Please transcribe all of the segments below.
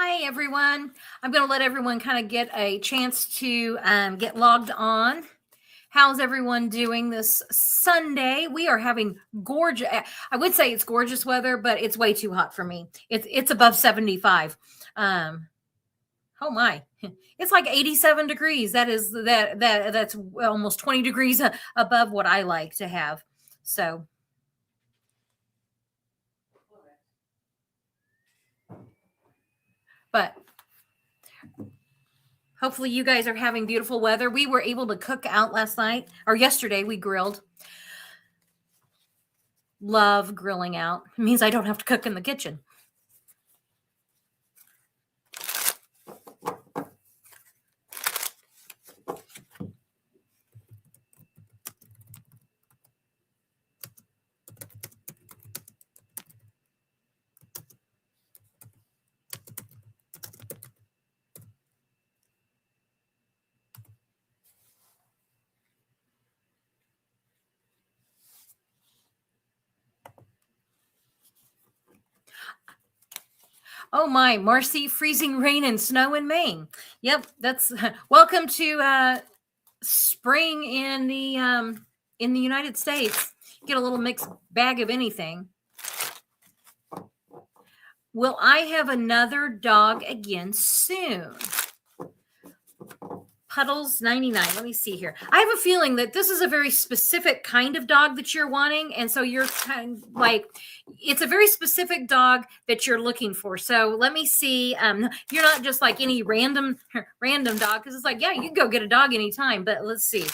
Hi, everyone. I'm going to let everyone kind of get a chance to get logged on. How's everyone doing this Sunday? We are having gorgeous, I would say it's gorgeous weather, but it's way too hot for me. It's above 75. Um, oh my. It's like 87 degrees. That's almost 20 degrees above what I like to have. So, but hopefully, you guys are having beautiful weather. We were able to cook out last night or yesterday. We grilled. Love grilling out. It means I don't have to cook in the kitchen. Oh my, Marcy, freezing rain and snow in Maine. Yep, that's welcome to spring in the United States. Get a little mixed bag of anything. Will I have another dog again soon? Puddles 99. Let me see here. I have a feeling that this is a very specific kind of dog that you're wanting. And so you're kind of like, it's a very specific dog that you're looking for. So let me see. You're not just like any random dog, because it's like, yeah, you can go get a dog anytime. But let's see.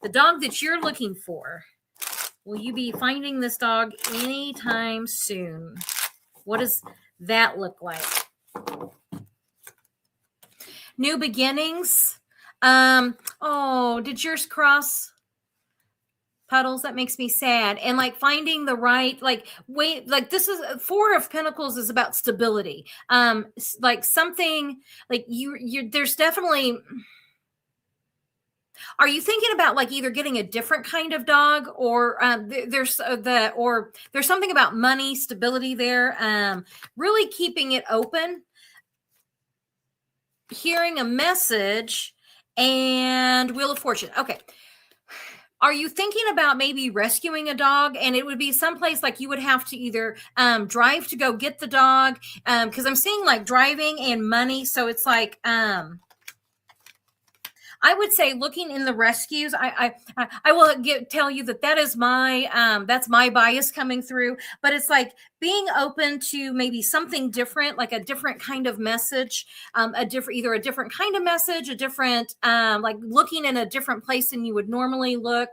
The dog that you're looking for, will you be finding this dog anytime soon? What does that look like? New beginnings. Oh, did yours cross Puddles? That makes me sad. And like finding the right, like, wait, like this is Four of Pentacles is about stability. Like something like there's definitely, are you thinking about like either getting a different kind of dog or there's something about money, stability there, really keeping it open, hearing a message, and Wheel of Fortune. Okay. Are you thinking about maybe rescuing a dog? And it would be someplace like you would have to either drive to go get the dog, because I'm seeing like driving and money. So it's like I would say looking in the rescues. I will tell you that is my that's my bias coming through. But it's like being open to maybe something different, like a different kind of message, either a different kind of message, a different like looking in a different place than you would normally look.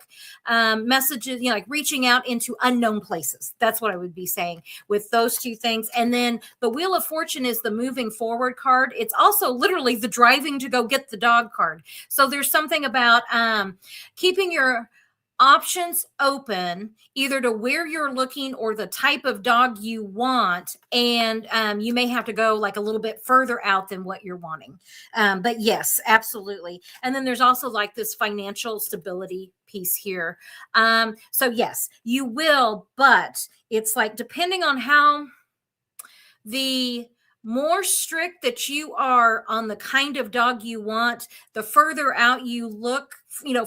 Messages, like reaching out into unknown places. That's what I would be saying with those two things. And then the Wheel of Fortune is the moving forward card. It's also literally the driving to go get the dog card. So there's something about keeping your options open, either to where you're looking or the type of dog you want. And you may have to go like a little bit further out than what you're wanting. But yes, absolutely. And then there's also like this financial stability piece here. So yes, you will, but it's like depending on how the more strict that you are on the kind of dog you want, the further out you look,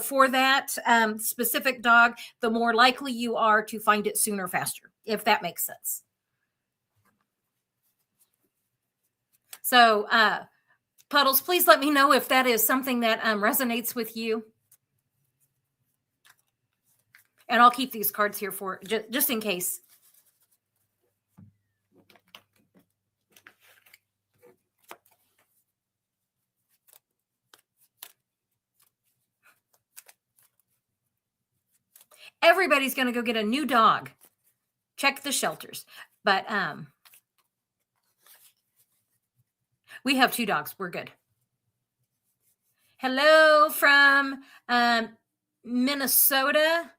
for that specific dog, the more likely you are to find it sooner, faster, if that makes sense. So, Puddles, please let me know if that is something that resonates with you. And I'll keep these cards here for just in case. Everybody's going to go get a new dog. Check the shelters. But we have 2 dogs. We're good. Hello from Minnesota,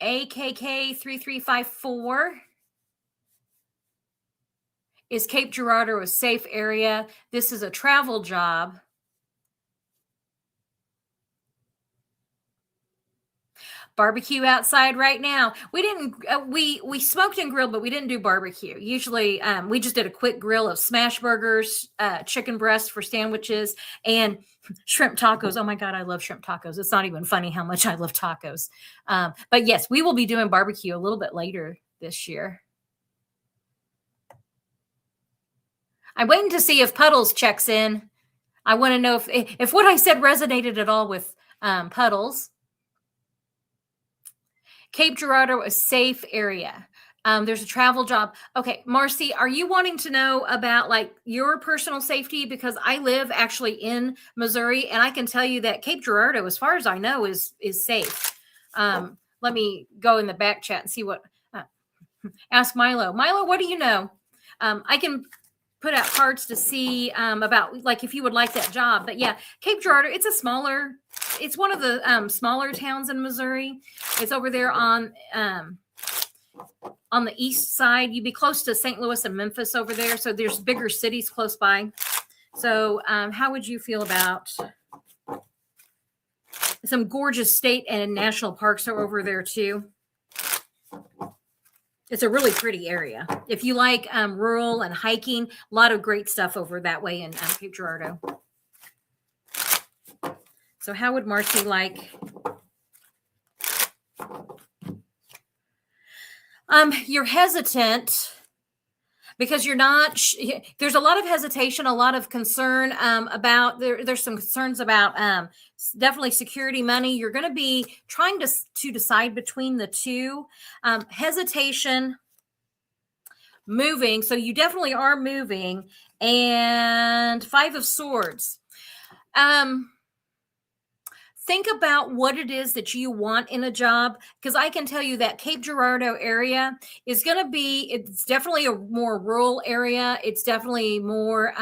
AKK 3354. Is Cape Girardeau a safe area? This is a travel job. barbecue outside right now. We didn't we smoked and grilled, but we didn't do barbecue. Usually we just did a quick grill of smash burgers, chicken breasts for sandwiches, and shrimp tacos. Oh my God, I love shrimp tacos. It's not even funny how much I love tacos. But yes, we will be doing barbecue a little bit later this year. I'm waiting to see if Puddles checks in. I want to know if what I said resonated at all with Puddles. Cape Girardeau, a safe area. There's a travel job. Okay, Marcy, are you wanting to know about like your personal safety? Because I live actually in Missouri, and I can tell you that Cape Girardeau, as far as I know, is safe. Let me go in the back chat and see what. Ask Milo. Milo, what do you know? I can put out cards to see about like if you would like that job. But yeah, Cape Girardeau, it's one of the smaller towns in Missouri. It's over there on the east side. You'd be close to St. Louis and Memphis over there. So there's bigger cities close by. So how would you feel about some gorgeous state and national parks are over there too? It's a really pretty area. If you like rural and hiking, a lot of great stuff over that way in Cape Girardeau. So how would Marcy like? You're hesitant because you're not. There's a lot of hesitation, a lot of concern about. There's some concerns about definitely security, money. You're going to be trying to decide between the two. Hesitation, moving. So you definitely are moving, and 5 of Swords. Think about what it is that you want in a job, because I can tell you that Cape Girardeau area is going to it's definitely a more rural area. It's definitely more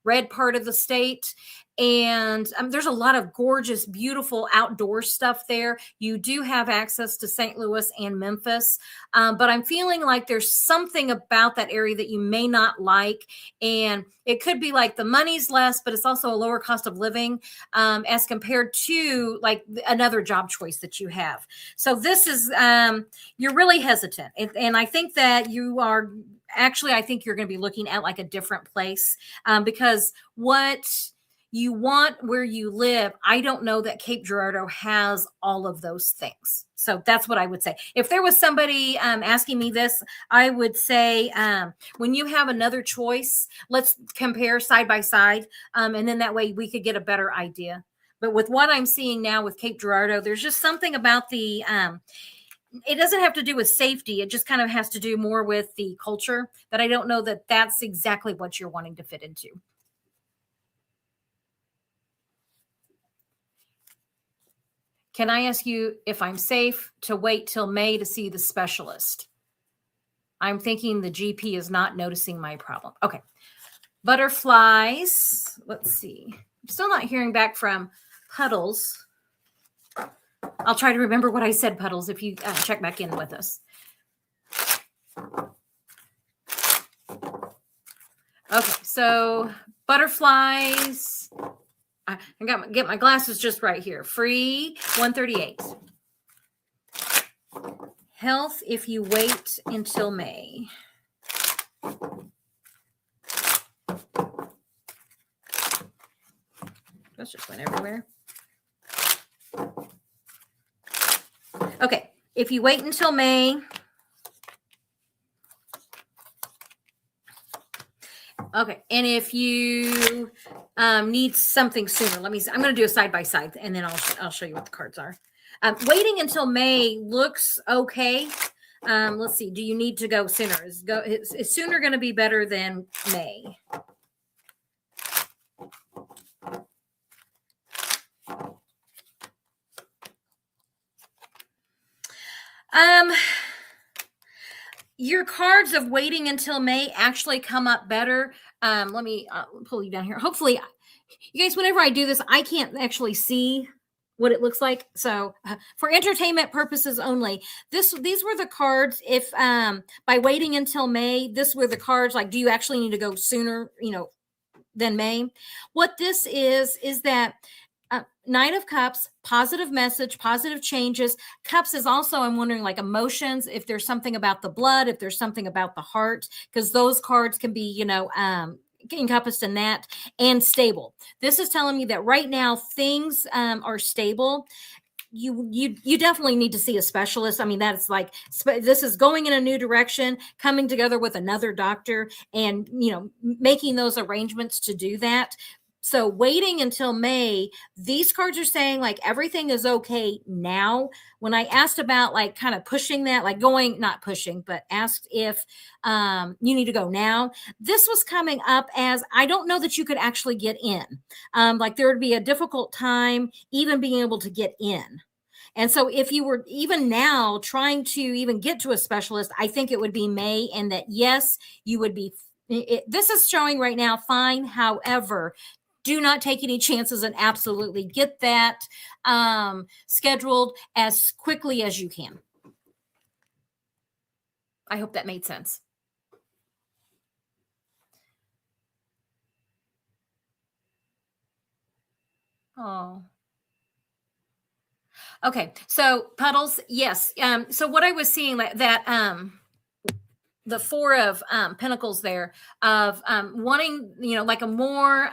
red part of the state. And there's a lot of gorgeous, beautiful outdoor stuff there. You do have access to St. Louis and Memphis. But I'm feeling like there's something about that area that you may not like. And it could be like the money's less, but it's also a lower cost of living as compared to like another job choice that you have. So this is, you're really hesitant. And I think that you are actually, I think you're going to be looking at like a different place because what you want where you live, I don't know that Cape Girardeau has all of those things. So that's what I would say. If there was somebody asking me this, I would say when you have another choice, let's compare side by side. And then that way we could get a better idea. But with what I'm seeing now with Cape Girardeau, there's just something about the, it doesn't have to do with safety. It just kind of has to do more with the culture that I don't know that that's exactly what you're wanting to fit into. Can I ask you if I'm safe to wait till May to see the specialist? I'm thinking the GP is not noticing my problem. Okay. Butterflies. Let's see. I'm still not hearing back from Puddles. I'll try to remember what I said, Puddles, if you check back in with us. Okay. So butterflies. I get my glasses just right here. Free 138. Health if you wait until May. Those just went everywhere. Okay. If you wait until May. Okay. And if you need something sooner, let me see. I'm going to do a side by side and then I'll show you what the cards are. Waiting until May looks okay. Let's see. Do you need to go sooner? Is sooner going to be better than May? Your cards of waiting until May actually come up better. Let me pull you down here. Hopefully, you guys, whenever I do this, I can't actually see what it looks like. So for entertainment purposes only, these were the cards. If by waiting until May, this were the cards like, do you actually need to go sooner, than May? What this is that Knight of Cups, positive message, positive changes. Cups is also, I'm wondering, like emotions, if there's something about the blood, if there's something about the heart, because those cards can be, encompassed in that. And stable. This is telling me that right now things are stable. You definitely need to see a specialist. I mean, that's like this is going in a new direction, coming together with another doctor, and making those arrangements to do that. So waiting until May, these cards are saying like everything is okay now. When I asked about like kind of pushing that, like going, not pushing, but asked if you need to go now, this was coming up as I don't know that you could actually get in. Like there would be a difficult time even being able to get in. And so if you were even now trying to even get to a specialist, I think it would be May, and that yes, you would be. This is showing right now fine. However, do not take any chances and absolutely get that scheduled as quickly as you can. I hope that made sense. Oh. Okay, so Puddles, yes. So what I was seeing that the Four of Pentacles there of wanting, like a more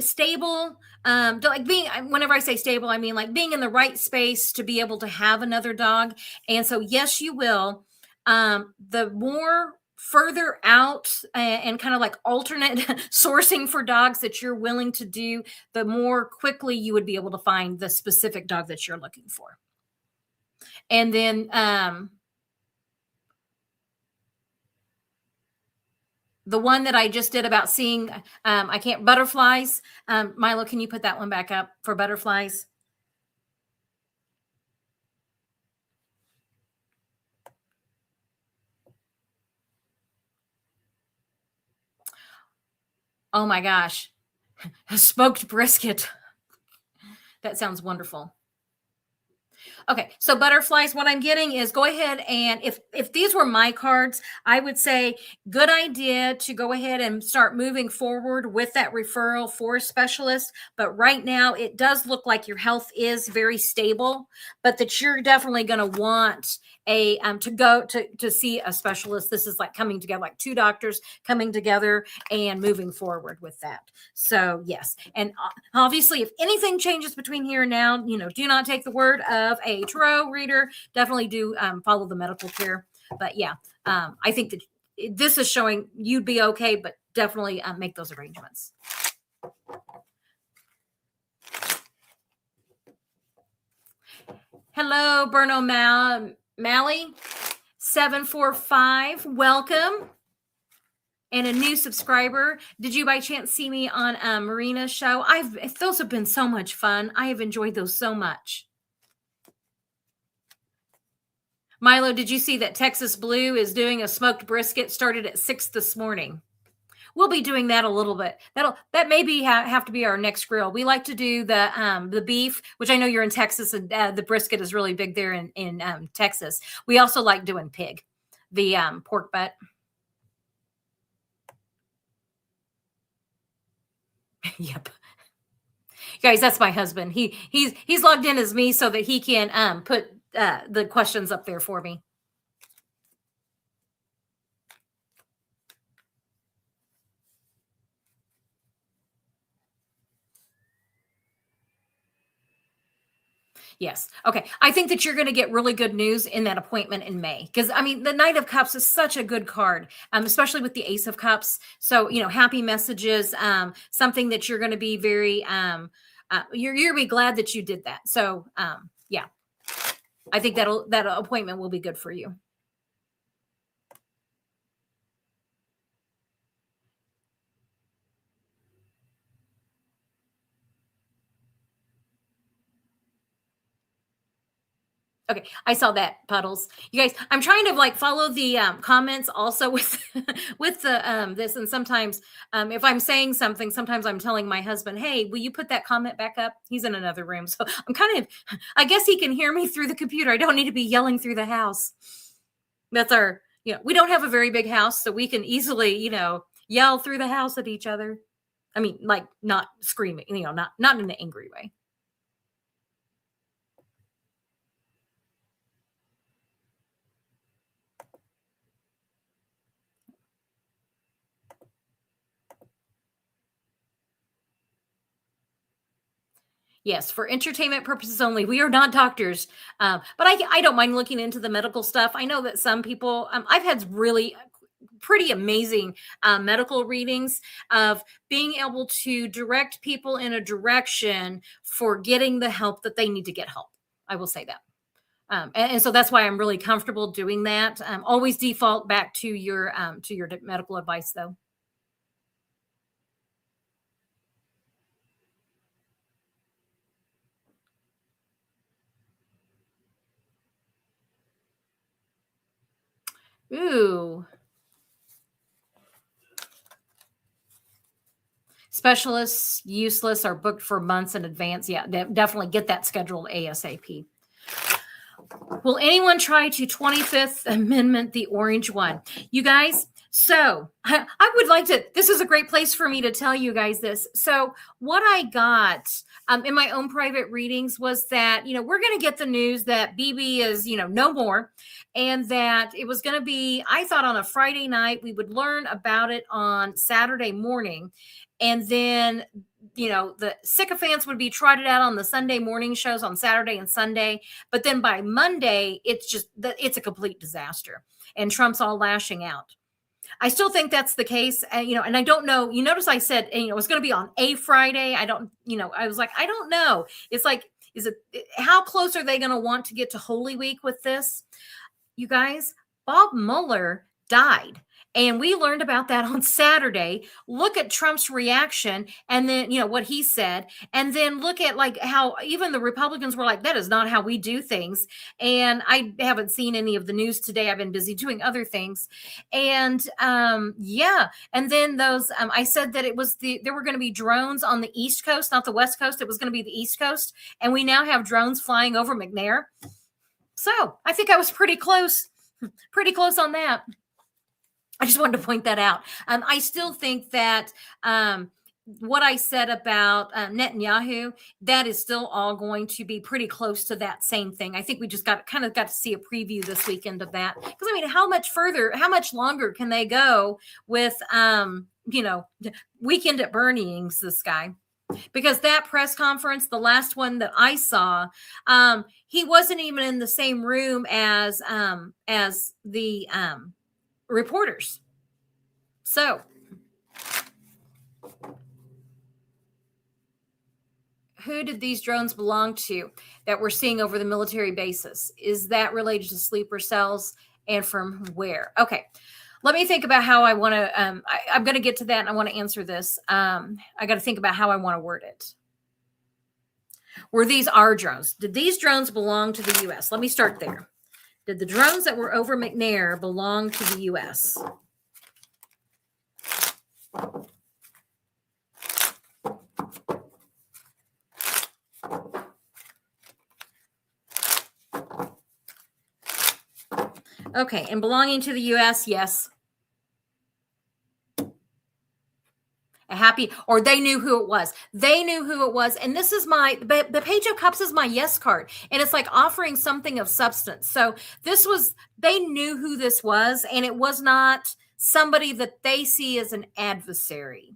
stable, like being, whenever I say stable, I mean like being in the right space to be able to have another dog. And so yes, you will. The more further out and kind of like alternate sourcing for dogs that you're willing to do, the more quickly you would be able to find the specific dog that you're looking for. And then the one that I just did about seeing, I can't, butterflies. Milo, can you put that one back up for butterflies? Oh my gosh. Smoked brisket. That sounds wonderful. Okay, so butterflies, what I'm getting is go ahead and if these were my cards, I would say good idea to go ahead and start moving forward with that referral for a specialist. But right now, it does look like your health is very stable, but that you're definitely going to want a to go to see a specialist. This is like coming together, like two doctors coming together and moving forward with that. So yes, and obviously, if anything changes between here and now, do not take the word of a tarot reader. Definitely do follow the medical care. But yeah, I think that this is showing you'd be okay, but definitely make those arrangements. Hello, Berno Mally 745. Welcome. And a new subscriber. Did you by chance see me on Marina's show? Those have been so much fun. I have enjoyed those so much. Milo, did you see that Texas Blue is doing a smoked brisket? Started at 6 this morning. We'll be doing that a little bit. That maybe have to be our next grill. We like to do the beef, which I know you're in Texas, and the brisket is really big there in Texas. We also like doing pig, the pork butt. Yep. Guys, that's my husband. He's logged in as me so that he can put the questions up there for me. Yes. Okay. I think that you're going to get really good news in that appointment in May. Because, I mean, the Knight of Cups is such a good card, especially with the Ace of Cups. So, happy messages, something that you're going to be very, you're going to be glad that you did that. So, yeah, I think that appointment will be good for you. Okay, I saw that, Puddles. You guys, I'm trying to like follow the comments also with with the this, and sometimes if I'm saying something, sometimes I'm telling my husband, "Hey, will you put that comment back up?" He's in another room, so I'm kind of, I guess he can hear me through the computer. I don't need to be yelling through the house. That's our, we don't have a very big house, so we can easily, yell through the house at each other. I mean, like not screaming, not in an angry way. Yes, for entertainment purposes only. We are not doctors, but I don't mind looking into the medical stuff. I know that some people. I've had really pretty amazing medical readings of being able to direct people in a direction for getting the help that they need to get help. I will say that. And so that's why I'm really comfortable doing that. Always default back to your medical advice, though. Ooh, specialists useless are booked for months in advance. Yeah, definitely get that scheduled ASAP. Will anyone try to 25th Amendment the orange one? You guys, so I would like to. This is a great place for me to tell you guys this. So, what I got in my own private readings was that, we're going to get the news that BB is, no more. And that it was going to be, I thought on a Friday night, we would learn about it on Saturday morning. And then the sycophants would be trotted out on the Sunday morning shows on Saturday and Sunday. But then by Monday, it's a complete disaster. And Trump's all lashing out. I still think that's the case. And I don't know. You notice I said, it was going to be on a Friday. I don't, I was like, I don't know. It's like, how close are they going to want to get to Holy Week with this? You guys, Bob Mueller died. And we learned about that on Saturday. Look at Trump's reaction and then, what he said. And then look at like how even the Republicans were like, that is not how we do things. And I haven't seen any of the news today. I've been busy doing other things. And yeah. And then those, I said that there were going to be drones on the East Coast, not the West Coast. It was going to be the East Coast. And we now have drones flying over McNair. So I think I was pretty close on that. I just wanted to point that out. I still think that what I said about Netanyahu, that is still all going to be pretty close to that same thing. I think we just got to see a preview this weekend of that. Because I mean, how much longer can they go with, Weekend at Bernie's this guy? Because that press conference, the last one that I saw, he wasn't even in the same room as the reporters. So, who did these drones belong to that we're seeing over the military bases? Is that related to sleeper cells, and from where? Okay. Let me think about how I want to. I'm going to get to that, and I want to answer this. I got to think about how I want to word it. Were these our drones? Did these drones belong to the U.S.? Let me start there. Did the drones that were over McNair belong to the U.S.? Okay, and belonging to the U.S., yes. Or they knew who it was. They knew who it was. And this is the Page of Cups is my yes card. And it's like offering something of substance. So they knew who this was, and it was not somebody that they see as an adversary.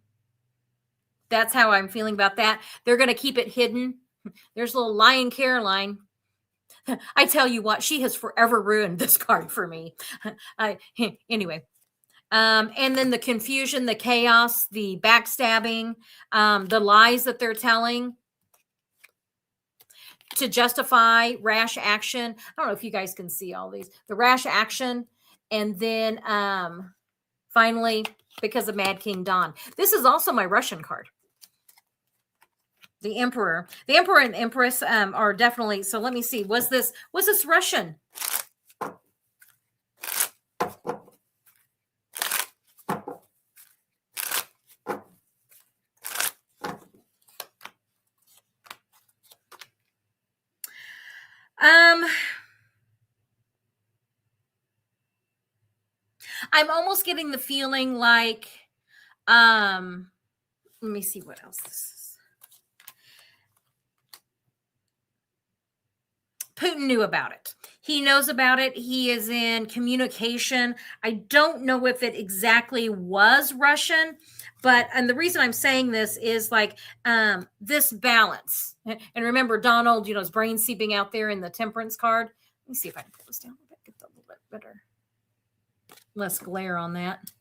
That's how I'm feeling about that. They're going to keep it hidden. There's little Lion Caroline. I tell you what, she has forever ruined this card for me. Anyway. And then the confusion, the chaos, the backstabbing, the lies that they're telling to justify rash action. I don't know if you guys can see all these. The rash action, and then finally, because of Mad King Don. This is also my Russian card. The Emperor and Empress are definitely. So let me see. Was this Russian? I'm almost getting the feeling like Let me see what else this is. Putin knew about it. He knows about it. He is in communication. I don't know if it exactly was Russian, but and the reason I'm saying this is like this balance. And remember, Donald, his brain seeping out there in the temperance card. Let me see if I can pull this down a little bit, get that a little bit better, less glare on that.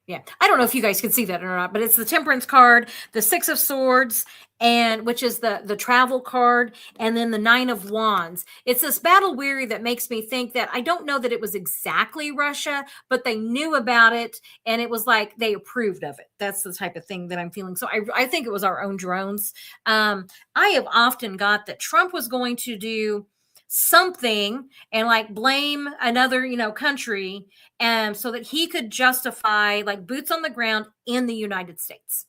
Yeah, I don't know if you guys can see that or not, but it's the Temperance card, the Six of Swords, and which is the travel card, and then the Nine of Wands. It's this battle weary that makes me think that I don't know that it was exactly Russia, but they knew about it, and it was like they approved of it. That's the type of thing that I'm feeling. So I think it was our own drones. I have often got that Trump was going to do something and like blame another country, and so that he could justify like boots on the ground in the United States.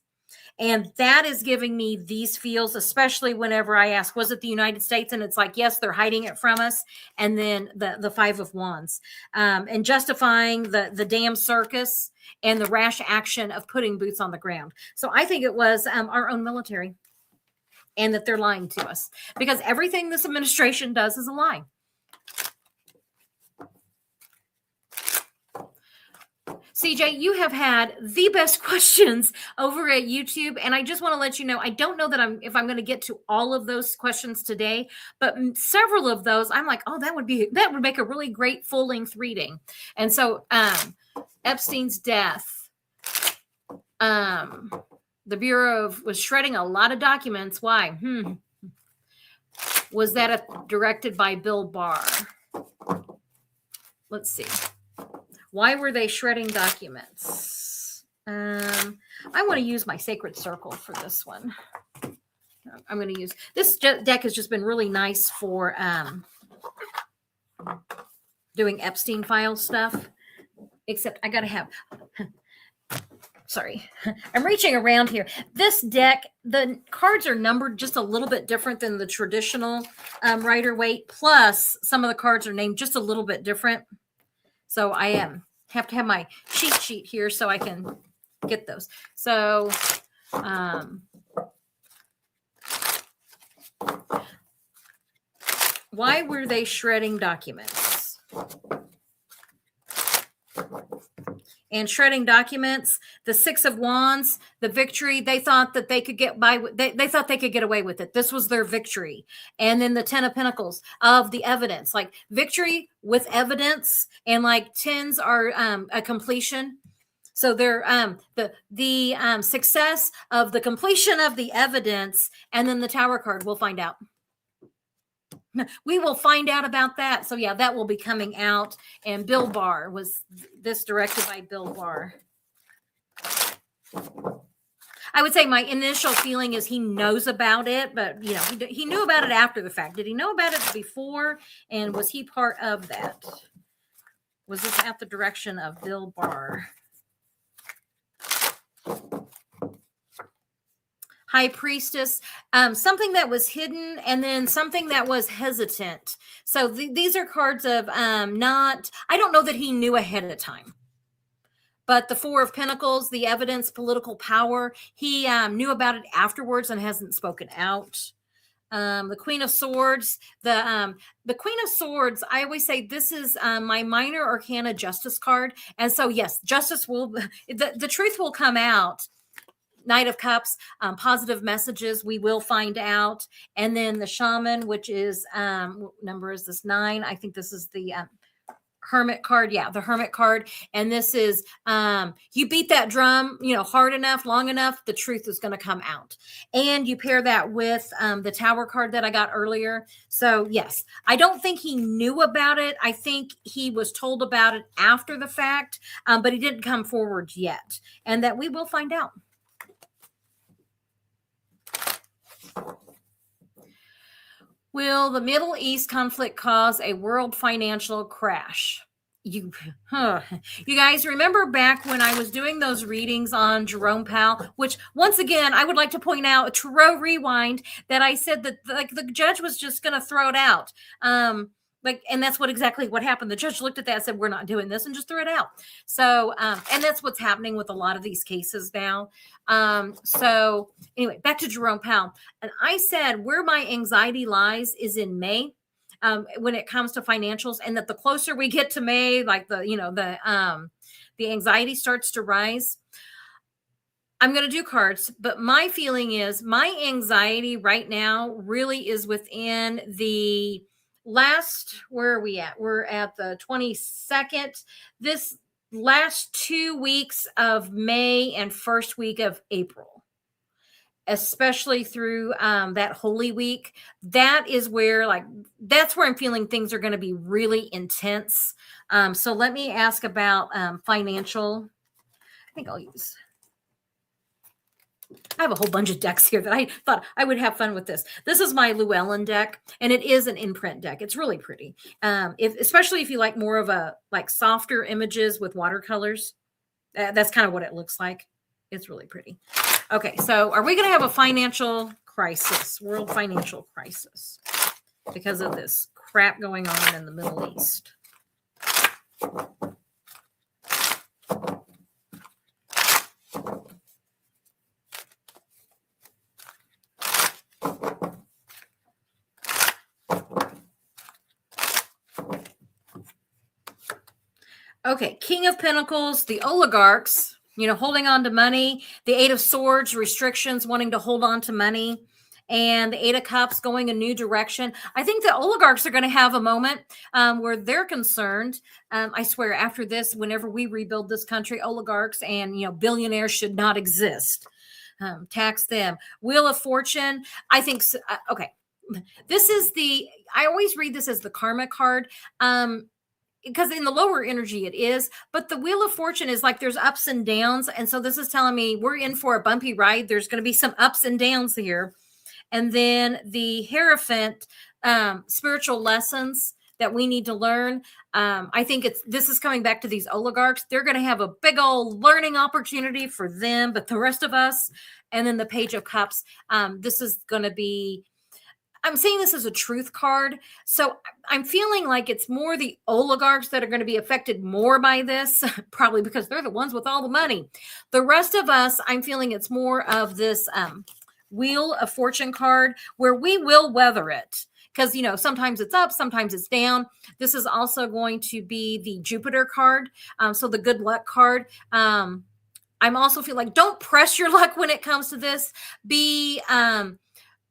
And that is giving me these feels, especially whenever I ask, was it the United States? And it's like, yes, they're hiding it from us. And then the Five of Wands, and justifying the damn circus and the rash action of putting boots on the ground. So I think it was our own military, and that they're lying to us, because everything this administration does is a lie. CJ, you have had the best questions over at YouTube, and I just want to let you know, I don't know that if I'm going to get to all of those questions today, but several of those I'm like, oh, that would make a really great full-length reading. And so Epstein's death, the Bureau was shredding a lot of documents. Why? Was that directed by Bill Barr? Let's see. Why were they shredding documents? I want to use my Sacred Circle for this one. I'm going to use this deck has just been really nice for doing Epstein file stuff. Except I got to have. Sorry, I'm reaching around here. This deck, the cards are numbered just a little bit different than the traditional Rider-Waite. Plus, some of the cards are named just a little bit different. So I have to have my cheat sheet here so I can get those. So why were they shredding documents? And shredding documents, the Six of Wands, the victory, they thought that they could get by. They thought they could get away with it. This was their victory. And then the Ten of Pentacles of the evidence, like victory with evidence, and like tens are a completion. So they're the success of the completion of the evidence, and then the Tower card. We'll find out. We will find out about that. So yeah, that will be coming out. And Bill Barr was this directed by Bill Barr. I would say my initial feeling is he knows about it, but he knew about it after the fact. Did he know about it before? And was he part of that? Was this at the direction of Bill Barr? High Priestess, something that was hidden, and then something that was hesitant. So these are cards of I don't know that he knew ahead of time. But the Four of Pentacles, the evidence, political power, he knew about it afterwards and hasn't spoken out. The Queen of Swords, the Queen of Swords, I always say this is my minor arcana justice card. And so, yes, justice the truth will come out. Knight of Cups, positive messages, we will find out. And then the Shaman, which is, what number is this? 9. I think this is the Hermit card. Yeah, the Hermit card. And this is, you beat that drum, hard enough, long enough, the truth is going to come out. And you pair that with the Tower card that I got earlier. So yes, I don't think he knew about it. I think he was told about it after the fact, but he didn't come forward yet. And that we will find out. Will the Middle East conflict cause a world financial crash? You guys remember back when I was doing those readings on Jerome Powell, which once again, I would like to point out a Tarot rewind that I said that the judge was just going to throw it out. Like, and that's exactly what happened. The judge looked at that and said, we're not doing this, and just threw it out. So, and that's what's happening with a lot of these cases now. So anyway, back to Jerome Powell. And I said, where my anxiety lies is in May. When it comes to financials, and that the closer we get to May, like the anxiety starts to rise. I'm going to do cards, but my feeling is my anxiety right now really is within the last, where are we at? We're at the 22nd. This last 2 weeks of May and first week of April, especially through that Holy Week. That is where, like, that's where I'm feeling things are going to be really intense. So let me ask about financial. I think I have a whole bunch of decks here that I thought I would have fun with this. This is my Llewellyn deck, and it is an imprint deck. It's really pretty. Especially if you like more of a softer images with watercolors. That's kind of what it looks like. It's really pretty. Okay, so are we going to have a financial crisis, world financial crisis, because of this crap going on in the Middle East? Okay, King of Pentacles, the oligarchs, holding on to money, the Eight of Swords, restrictions, wanting to hold on to money, and the Eight of Cups going a new direction. I think the oligarchs are going to have a moment where they're concerned. I swear, after this, whenever we rebuild this country, oligarchs and billionaires should not exist. Tax them. Wheel of Fortune, I think. Okay, this is I always read this as the karma card. Because in the lower energy it is, but the Wheel of Fortune is like there's ups and downs. And so this is telling me we're in for a bumpy ride. There's going to be some ups and downs here. And then the Hierophant, spiritual lessons that we need to learn. I think this is coming back to these oligarchs. They're going to have a big old learning opportunity for them, but the rest of us. And then the Page of Cups. This is going to be, I'm saying this as a truth card. So I'm feeling like it's more the oligarchs that are going to be affected more by this, probably because they're the ones with all the money. The rest of us, I'm feeling it's more of this Wheel of Fortune card where we will weather it. Because, sometimes it's up, sometimes it's down. This is also going to be the Jupiter card. So the good luck card. I'm also feel like don't press your luck when it comes to this.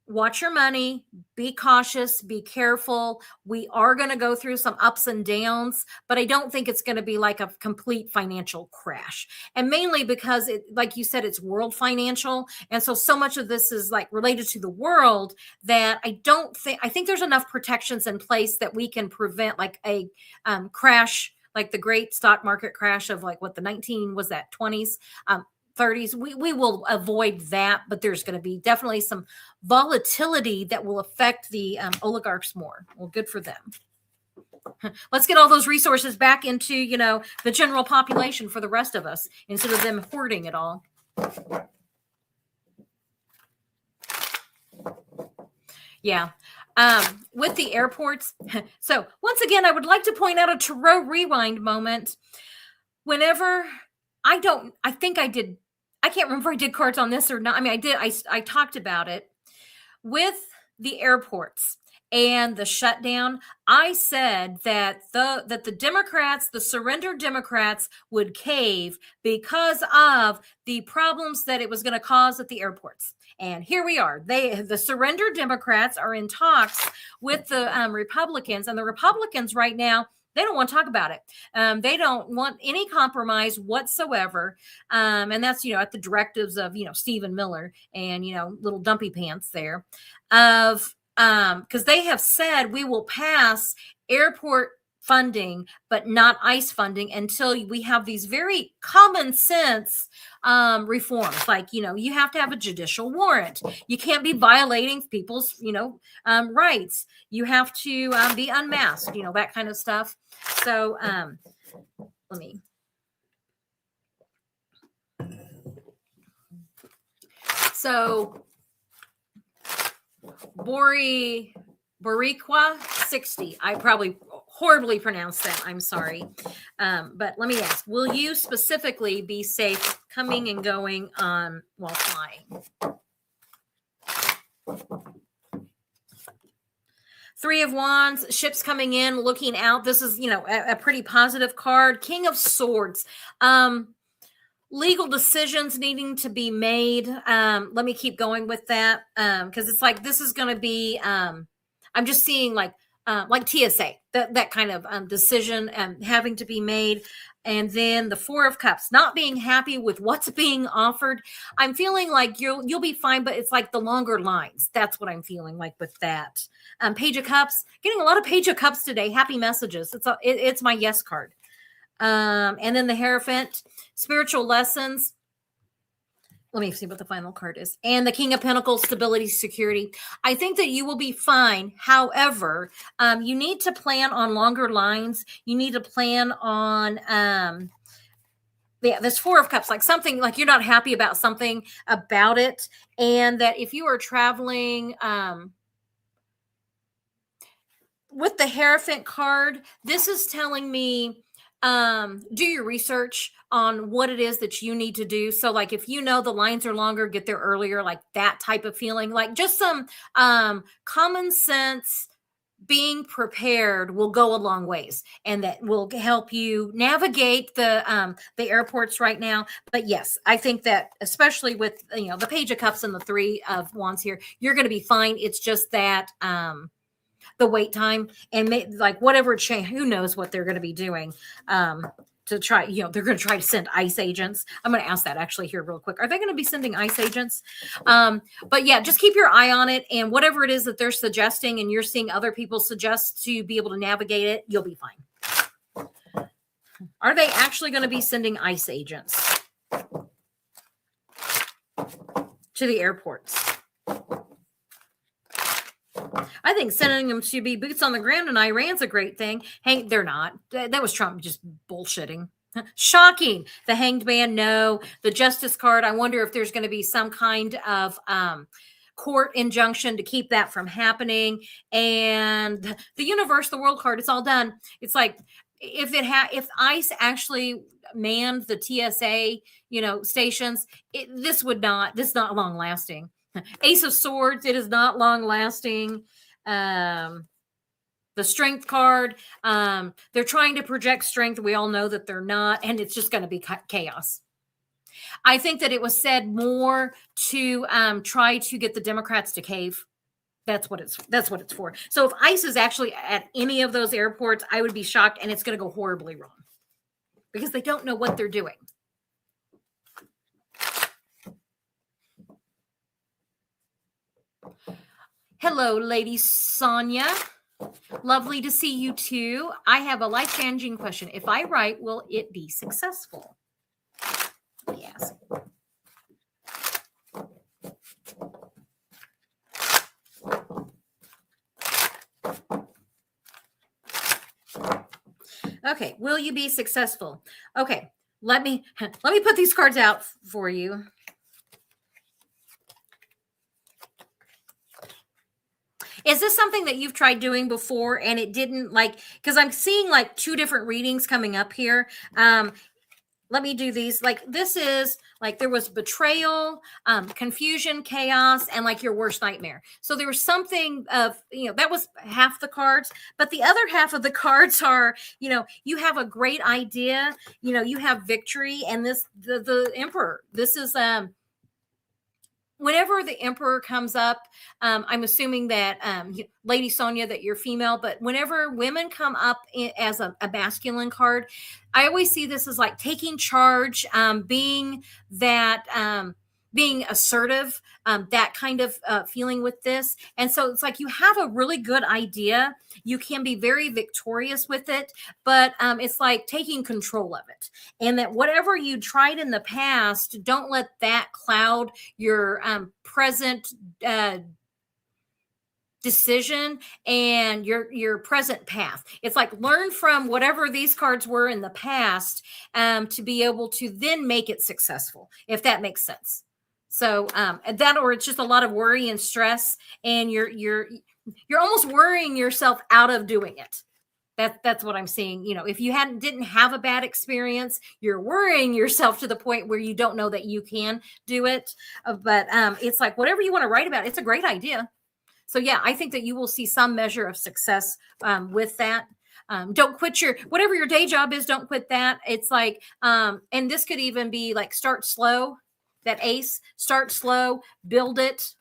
Watch your money, be cautious, be careful. We are going to go through some ups and downs, but I don't think it's going to be like a complete financial crash. And mainly because like you said, it's world financial. And so much of this is like related to the world that I think there's enough protections in place that we can prevent like a crash, like the great stock market crash of like what the 20s, 30s. We will avoid that, but there's going to be definitely some volatility that will affect the oligarchs more. Well, good for them. Let's get all those resources back into, the general population for the rest of us instead of them hoarding it all. Yeah. With the airports. So once again, I would like to point out a Tarot Rewind moment. Whenever I can't remember if I did cards on this or not. I mean, I did. I talked about it with the airports and the shutdown. I said that the Democrats, the surrender Democrats, would cave because of the problems that it was going to cause at the airports. And here we are. The surrender Democrats are in talks with the Republicans, and the Republicans right now, they don't want to talk about it. They don't want any compromise whatsoever. And that's, at the directives of, Stephen Miller and, little dumpy pants there because they have said we will pass airport funding, but not ICE funding until we have these very common sense reforms. Like, you have to have a judicial warrant. You can't be violating people's, rights. You have to be unmasked, that kind of stuff. So let me. So Boris Bariqua 60. I probably horribly pronounced that. I'm sorry. But let me ask, will you specifically be safe coming and going on while flying? Three of Wands, ships coming in, looking out. This is, a pretty positive card. King of Swords. Legal decisions needing to be made. Let me keep going with that. Because it's like this is going to be I'm just seeing like TSA, that kind of decision having to be made. And then the Four of Cups, not being happy with what's being offered. I'm feeling like you'll be fine, but it's like the longer lines. That's what I'm feeling like with that. Page of Cups, getting a lot of Page of Cups today. Happy messages. It's my yes card. And then the Hierophant, spiritual lessons. Let me see what the final card is. And the King of Pentacles, stability, security. I think that you will be fine. However, you need to plan on longer lines. You need to plan on, this Four of Cups, like something like you're not happy about something about it. And that if you are traveling, with the Hierophant card, this is telling me, do your research on what it is that you need to do. So like if you know the lines are longer, get there earlier, like that type of feeling, like just some common sense, being prepared will go a long ways, and that will help you navigate the airports right now. But yes, I think that especially with the Page of Cups and the Three of Wands here, you're going to be fine. It's just that the wait time and like whatever change, who knows what they're going to be doing to try, they're going to try to send ICE agents. I'm going to ask that actually here real quick. Are they going to be sending ICE agents? But yeah, just keep your eye on it, and whatever it is that they're suggesting and you're seeing other people suggest to be able to navigate it, you'll be fine. Are they actually going to be sending ICE agents to the airports? I think sending them to be boots on the ground in Iran's a great thing. Hey, they're not. That was Trump just bullshitting. Shocking. The Hanged Man, no. The Justice card, I wonder if there's going to be some kind of court injunction to keep that from happening. And the Universe, the World card, it's all done. It's like if ICE actually manned the TSA, stations, this is not long lasting. Ace of Swords, it is not long lasting. The Strength card, they're trying to project strength. We all know that they're not, and it's just going to be chaos. I think that it was said more to try to get the Democrats to cave. That's what it's for. So if ICE is actually at any of those airports, I would be shocked, and it's going to go horribly wrong because they don't know what they're doing. Hello, Lady Sonia. Lovely to see you too. I have a life-changing question. If I write, will it be successful? Let me ask. Okay, will you be successful? Okay, let me put these cards out for you. Is this something that you've tried doing before and it didn't because I'm seeing like two different readings coming up here. Let me do these. Like this is like there was betrayal, confusion, chaos, and like your worst nightmare. So there was something of, that was half the cards, but the other half of the cards are, you have a great idea, you have victory, and the Emperor. This is whenever the Emperor comes up, I'm assuming that Lady Sonia, that you're female, but whenever women come up as a masculine card, I always see this as like taking charge, being assertive, that kind of feeling with this. And so it's like you have a really good idea. You can be very victorious with it, but it's like taking control of it. And that whatever you tried in the past, don't let that cloud your present decision and your present path. It's like learn from whatever these cards were in the past to be able to then make it successful, if that makes sense. So that, or it's just a lot of worry and stress, and you're you're almost worrying yourself out of doing it. That's what I'm seeing. If you didn't have a bad experience, you're worrying yourself to the point where you don't know that you can do it. But it's like whatever you want to write about, it's a great idea. So yeah, I think that you will see some measure of success with that. Don't quit whatever your day job is. Don't quit that. It's like, and this could even be like start slow. That ACE, start slow, build it.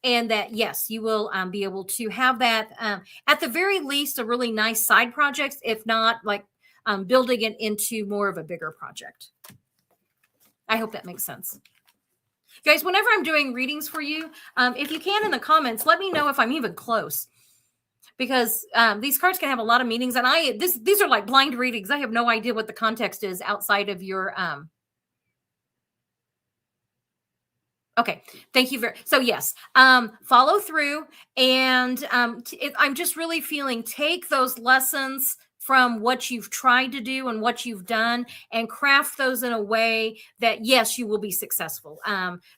And that, yes, you will be able to have that at the very least, a really nice side project, if not like building it into more of a bigger project. I hope that makes sense. Guys, whenever I'm doing readings for you, if you can in the comments, let me know if I'm even close. Because these cards can have a lot of meanings. And these are like blind readings. I have no idea what the context is outside of your okay, thank you so yes, follow through, and I'm just really feeling take those lessons from what you've tried to do and what you've done and craft those in a way that yes, you will be successful.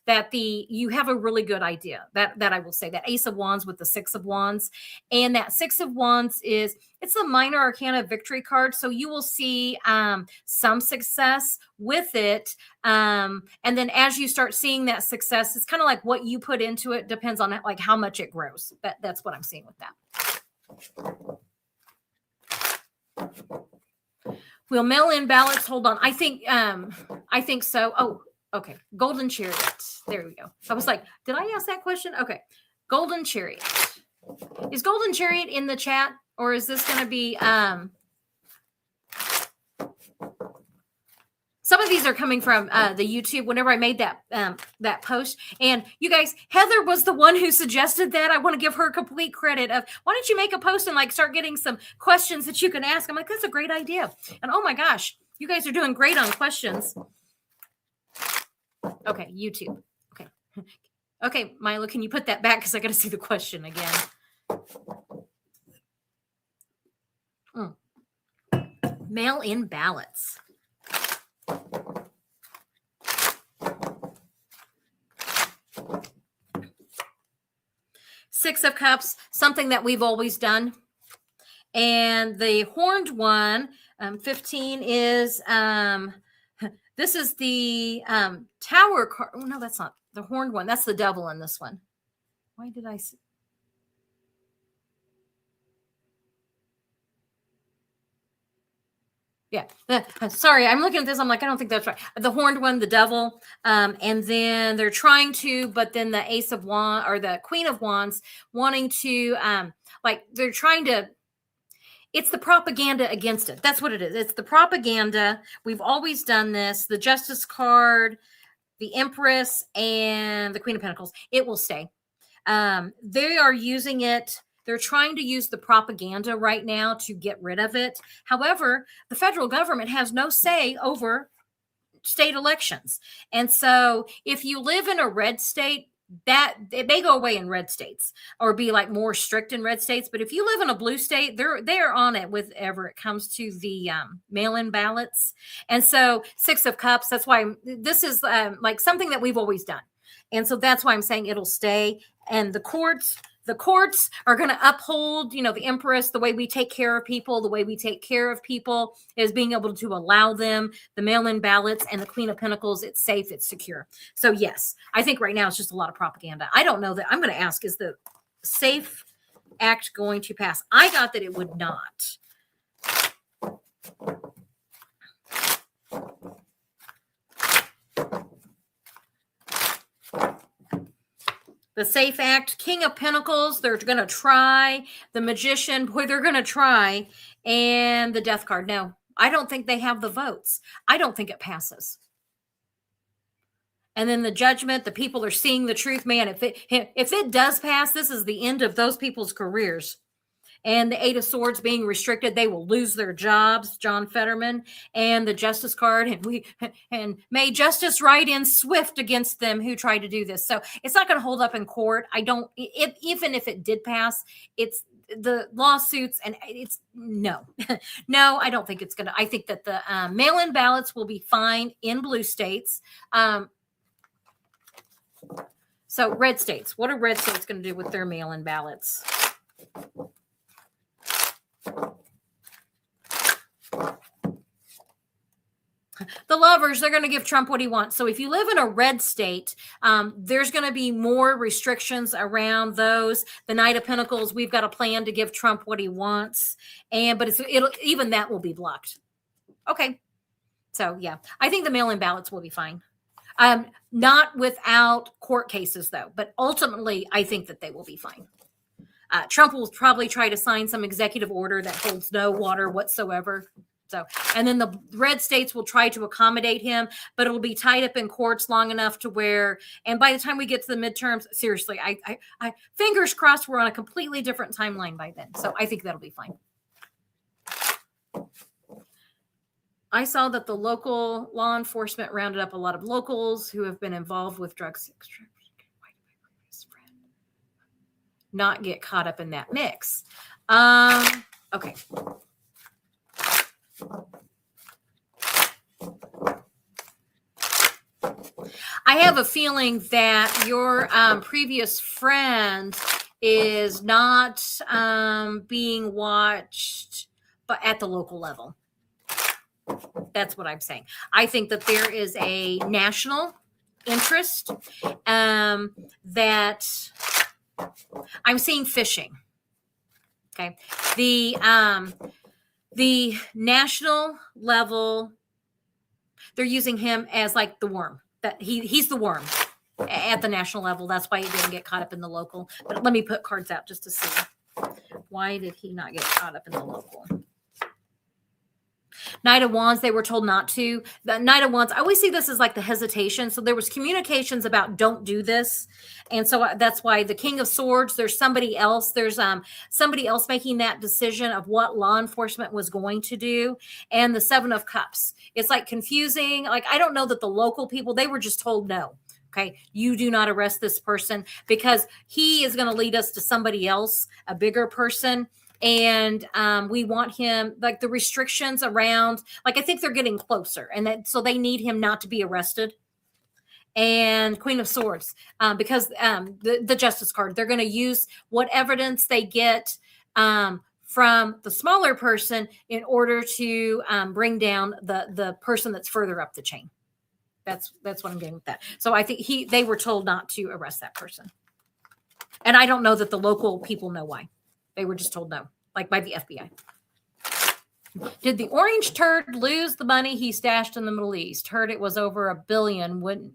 That you have a really good idea. That I will say, that Ace of Wands with the Six of Wands, and that Six of Wands it's a minor arcana victory card, so you will see some success with it. And then as you start seeing that success, it's kind of like what you put into it depends on like how much it grows. That's what I'm seeing with that. We'll mail in ballots. Hold on. I think so. Oh, okay. Golden Chariot. There we go. I was like, did I ask that question? Okay. Golden Chariot. Is Golden Chariot in the chat, or is this going to be some of these are coming from the YouTube whenever I made that post. And you guys, Heather was the one who suggested that. I want to give her complete credit of why don't you make a post and like start getting some questions that you can ask. I'm like, that's a great idea. And oh my gosh, you guys are doing great on questions. Okay, YouTube. Okay. Okay, Milo, can you put that back? Because I got to see the question again. Mail in ballots. Six of Cups, something that we've always done. And the horned one, 15 is, this is the Tower card. Oh, no, that's not the horned one. That's the devil in this one. Why did I see? Yeah. Sorry, I'm looking at this. I'm like, I don't think that's right. The horned one, the devil. And then they're trying to, but then the Ace of Wands or the Queen of Wands wanting to, like they're trying to, it's the propaganda against it. That's what it is. It's the propaganda. We've always done this. The Justice card, the Empress, and the Queen of Pentacles. It will stay. They are using it. They're trying to use the propaganda right now to get rid of it. However, the federal government has no say over state elections. And so if you live in a red state, that they go away in red states or be like more strict in red states. But if you live in a blue state, they're on it whenever it comes to the mail-in ballots. And so Six of Cups, that's why this is like something that we've always done. And so that's why I'm saying it'll stay. And the courts are going to uphold, the Empress, the way we take care of people. The way we take care of people is being able to allow them the mail-in ballots, and the Queen of Pentacles. It's safe. It's secure. So yes, I think right now it's just a lot of propaganda. I don't know that. I'm going to ask, is the SAFE Act going to pass? I got that it would not. The SAFE Act, King of Pentacles, they're going to try. The Magician, boy, they're going to try. And the Death card, no, I don't think they have the votes. I don't think it passes. And then the Judgment, the people are seeing the truth. Man, if it does pass, this is the end of those people's careers. And the Eight of Swords being restricted, they will lose their jobs, John Fetterman. And the Justice card, and may justice ride in swift against them who try to do this. So it's not going to hold up in court. Even if it did pass, it's the lawsuits, and it's no, I don't think it's going to. I think that the mail-in ballots will be fine in blue states. So red states, what are red states going to do with their mail-in ballots? The lovers, they're going to give Trump what he wants. So if you live in a red state, there's going to be more restrictions around those. The Knight of Pentacles, we've got a plan to give Trump what he wants, but it'll even that will be blocked. Okay, so yeah, I think the mail-in ballots will be fine. Not without court cases though, but ultimately, I think that they will be fine. Trump will probably try to sign some executive order that holds no water whatsoever. So, and then the red states will try to accommodate him, but it'll be tied up in courts long enough to where, and by the time we get to the midterms, seriously, I fingers crossed we're on a completely different timeline by then. So I think that'll be fine. I saw that the local law enforcement rounded up a lot of locals who have been involved with drugs. Not get caught up in that mix. Okay. I have a feeling that your previous friend is not being watched, but at the local level. That's what I'm saying. I think that there is a national interest that I'm seeing fishing. Okay. The national level, they're using him as like the worm. That he's the worm at the national level. That's why he didn't get caught up in the local. But let me put cards out just to see. Why did he not get caught up in the local? Knight of Wands, they were told not to. The Knight of Wands, I always see this as like the hesitation. So there was communications about don't do this. And so that's why the King of Swords, there's somebody else. There's somebody else making that decision of what law enforcement was going to do. And the Seven of Cups. It's like confusing. Like, I don't know that the local people, they were just told no. Okay, you do not arrest this person because he is going to lead us to somebody else, a bigger person. And we want him, like the restrictions around, like I think they're getting closer, and so they need him not to be arrested. And Queen of Swords, because the Justice card, they're going to use what evidence they get from the smaller person in order to bring down the person that's further up the chain. That's what I'm getting with that. So I think they were told not to arrest that person, and I don't know that the local people know why. They were just told no, like by the FBI. Did the orange turd lose the money he stashed in the Middle East? Heard it was over $1 billion. Wouldn't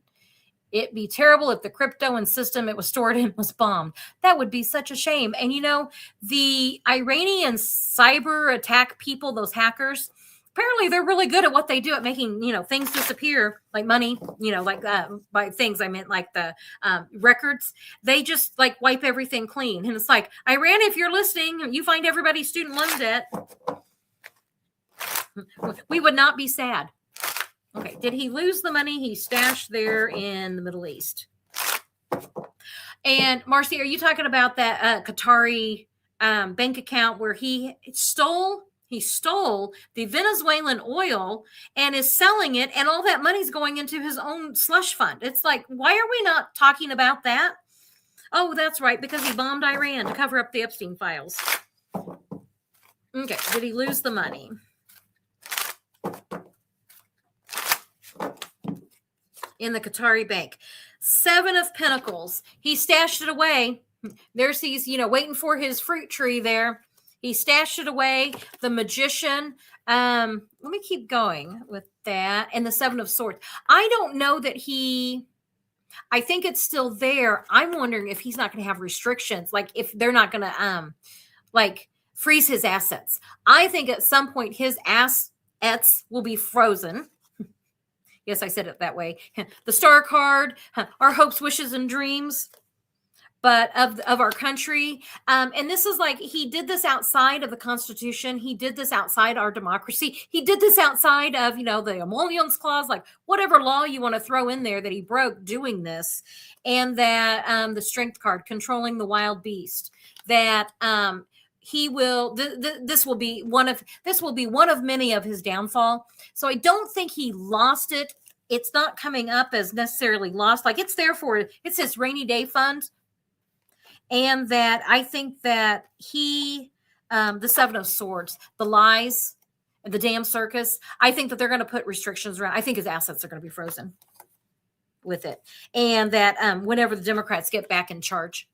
it be terrible if the crypto and system it was stored in was bombed? That would be such a shame. And you know, the Iranian cyber attack people, those hackers, apparently they're really good at what they do at making, things disappear, like money, like by things I meant like the records. They just like wipe everything clean. And it's like, Iran, if you're listening, you find everybody's student loan debt. We would not be sad. Okay. Did he lose the money he stashed there in the Middle East? And Marcy, are you talking about that Qatari bank account where he stole the Venezuelan oil and is selling it, and all that money's going into his own slush fund? It's like, why are we not talking about that? Oh, that's right, because he bombed Iran to cover up the Epstein files. Okay, did he lose the money? In the Qatari bank. Seven of Pentacles. He stashed it away. There's he's, waiting for his fruit tree there. He stashed it away. The Magician. Let me keep going with that. And the Seven of Swords. I don't know that I think it's still there. I'm wondering if he's not going to have restrictions. Like if they're not going to freeze his assets. I think at some point his assets will be frozen. Yes, I said it that way. The Star card, our hopes, wishes, and dreams. But of our country. And this is like, he did this outside of the Constitution. He did this outside our democracy. He did this outside of, the Emollients Clause, like whatever law you want to throw in there that he broke doing this. And that the Strength card, controlling the wild beast, that he will, this will be one of many of his downfall. So I don't think he lost it. It's not coming up as necessarily lost. Like it's there it's his rainy day fund. and that I think that the Seven of Swords, the lies, and the damn circus, I think that they're going to put restrictions around. I think his assets are going to be frozen with it, and that whenever the Democrats get back in charge,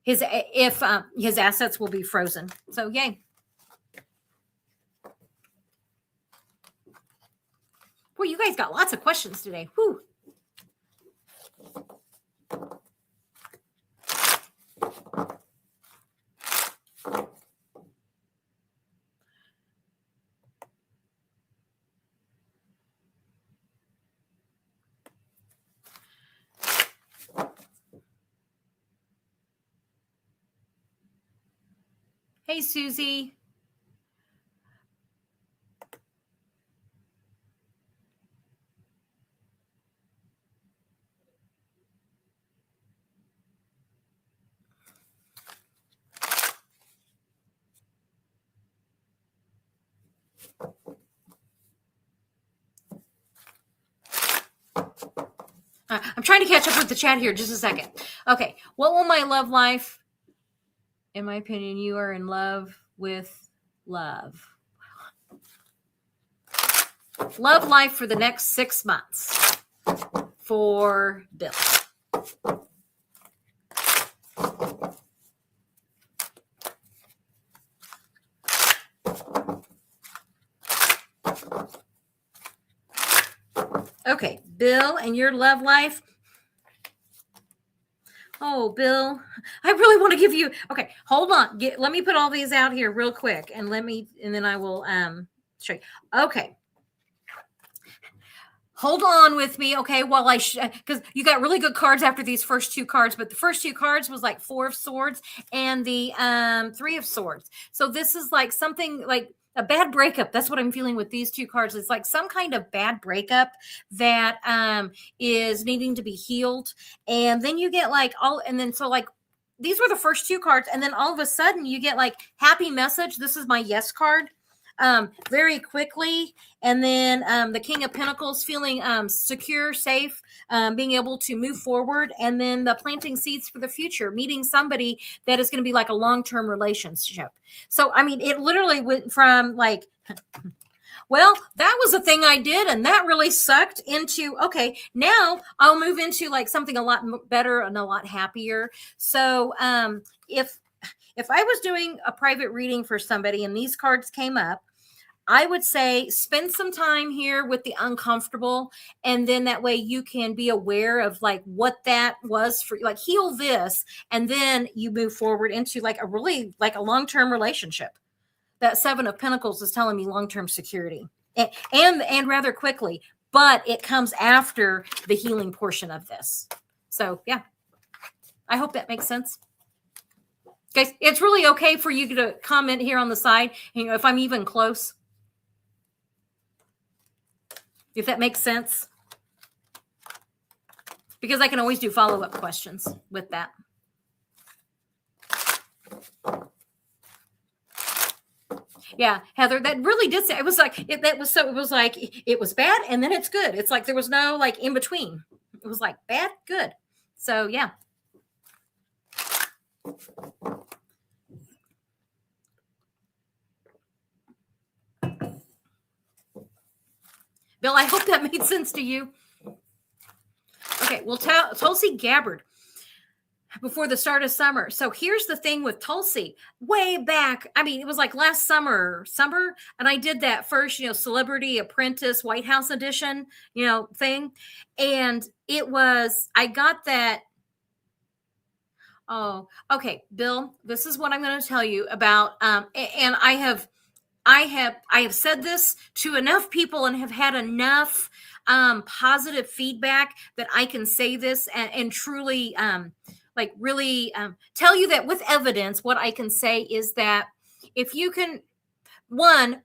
his assets will be frozen. So yay. Boy, you guys got lots of questions today. Whew. Hey, Susie. I'm trying to catch up with the chat here. Just a second. Okay. What will my love life? In my opinion, you are in love with love. Love life for the next 6 months for Bill. Okay, Bill, and your love life. Oh, Bill, I really want to give you. Okay, hold on. Let me put all these out here real quick, and then I will show you. Okay, hold on with me, okay? While because you got really good cards after these first two cards, but the first two cards was like 4 of Swords and the 3 of Swords. So this is like something like a bad breakup. That's what I'm feeling with these two cards. It's like some kind of bad breakup that is needing to be healed. And then you get like these were the first two cards. And then all of a sudden you get like happy message. This is my yes card. Very quickly. And then the King of Pentacles feeling secure, safe, being able to move forward. And then the planting seeds for the future, meeting somebody that is going to be like a long-term relationship. So, I mean, it literally went from like, well, that was a thing I did, and that really sucked, into, okay, now I'll move into like something a lot better and a lot happier. So if I was doing a private reading for somebody and these cards came up, I would say spend some time here with the uncomfortable. And then that way you can be aware of like what that was for, like heal this. And then you move forward into like a really like a long-term relationship. That 7 of Pentacles is telling me long-term security and rather quickly, but it comes after the healing portion of this. So yeah, I hope that makes sense. Guys, it's really okay for you to comment here on the side, you know, if I'm even close. If that makes sense. Because I can always do follow-up questions with that. Yeah, Heather, that really did say, it was like, it was bad and then it's good. It's like there was no like in between. It was like bad, good. So yeah. Bill, I hope that made sense to you. Okay, well, Tulsi Gabbard before the start of summer. So here's the thing with Tulsi. Way back, I mean, it was like last summer, and I did that first, you know, Celebrity Apprentice White House edition, you know, thing. And I got that. Oh, okay, Bill, this is what I'm going to tell you about. And I have said this to enough people and have had enough positive feedback that I can say this and truly really tell you that with evidence. What I can say is that if you can,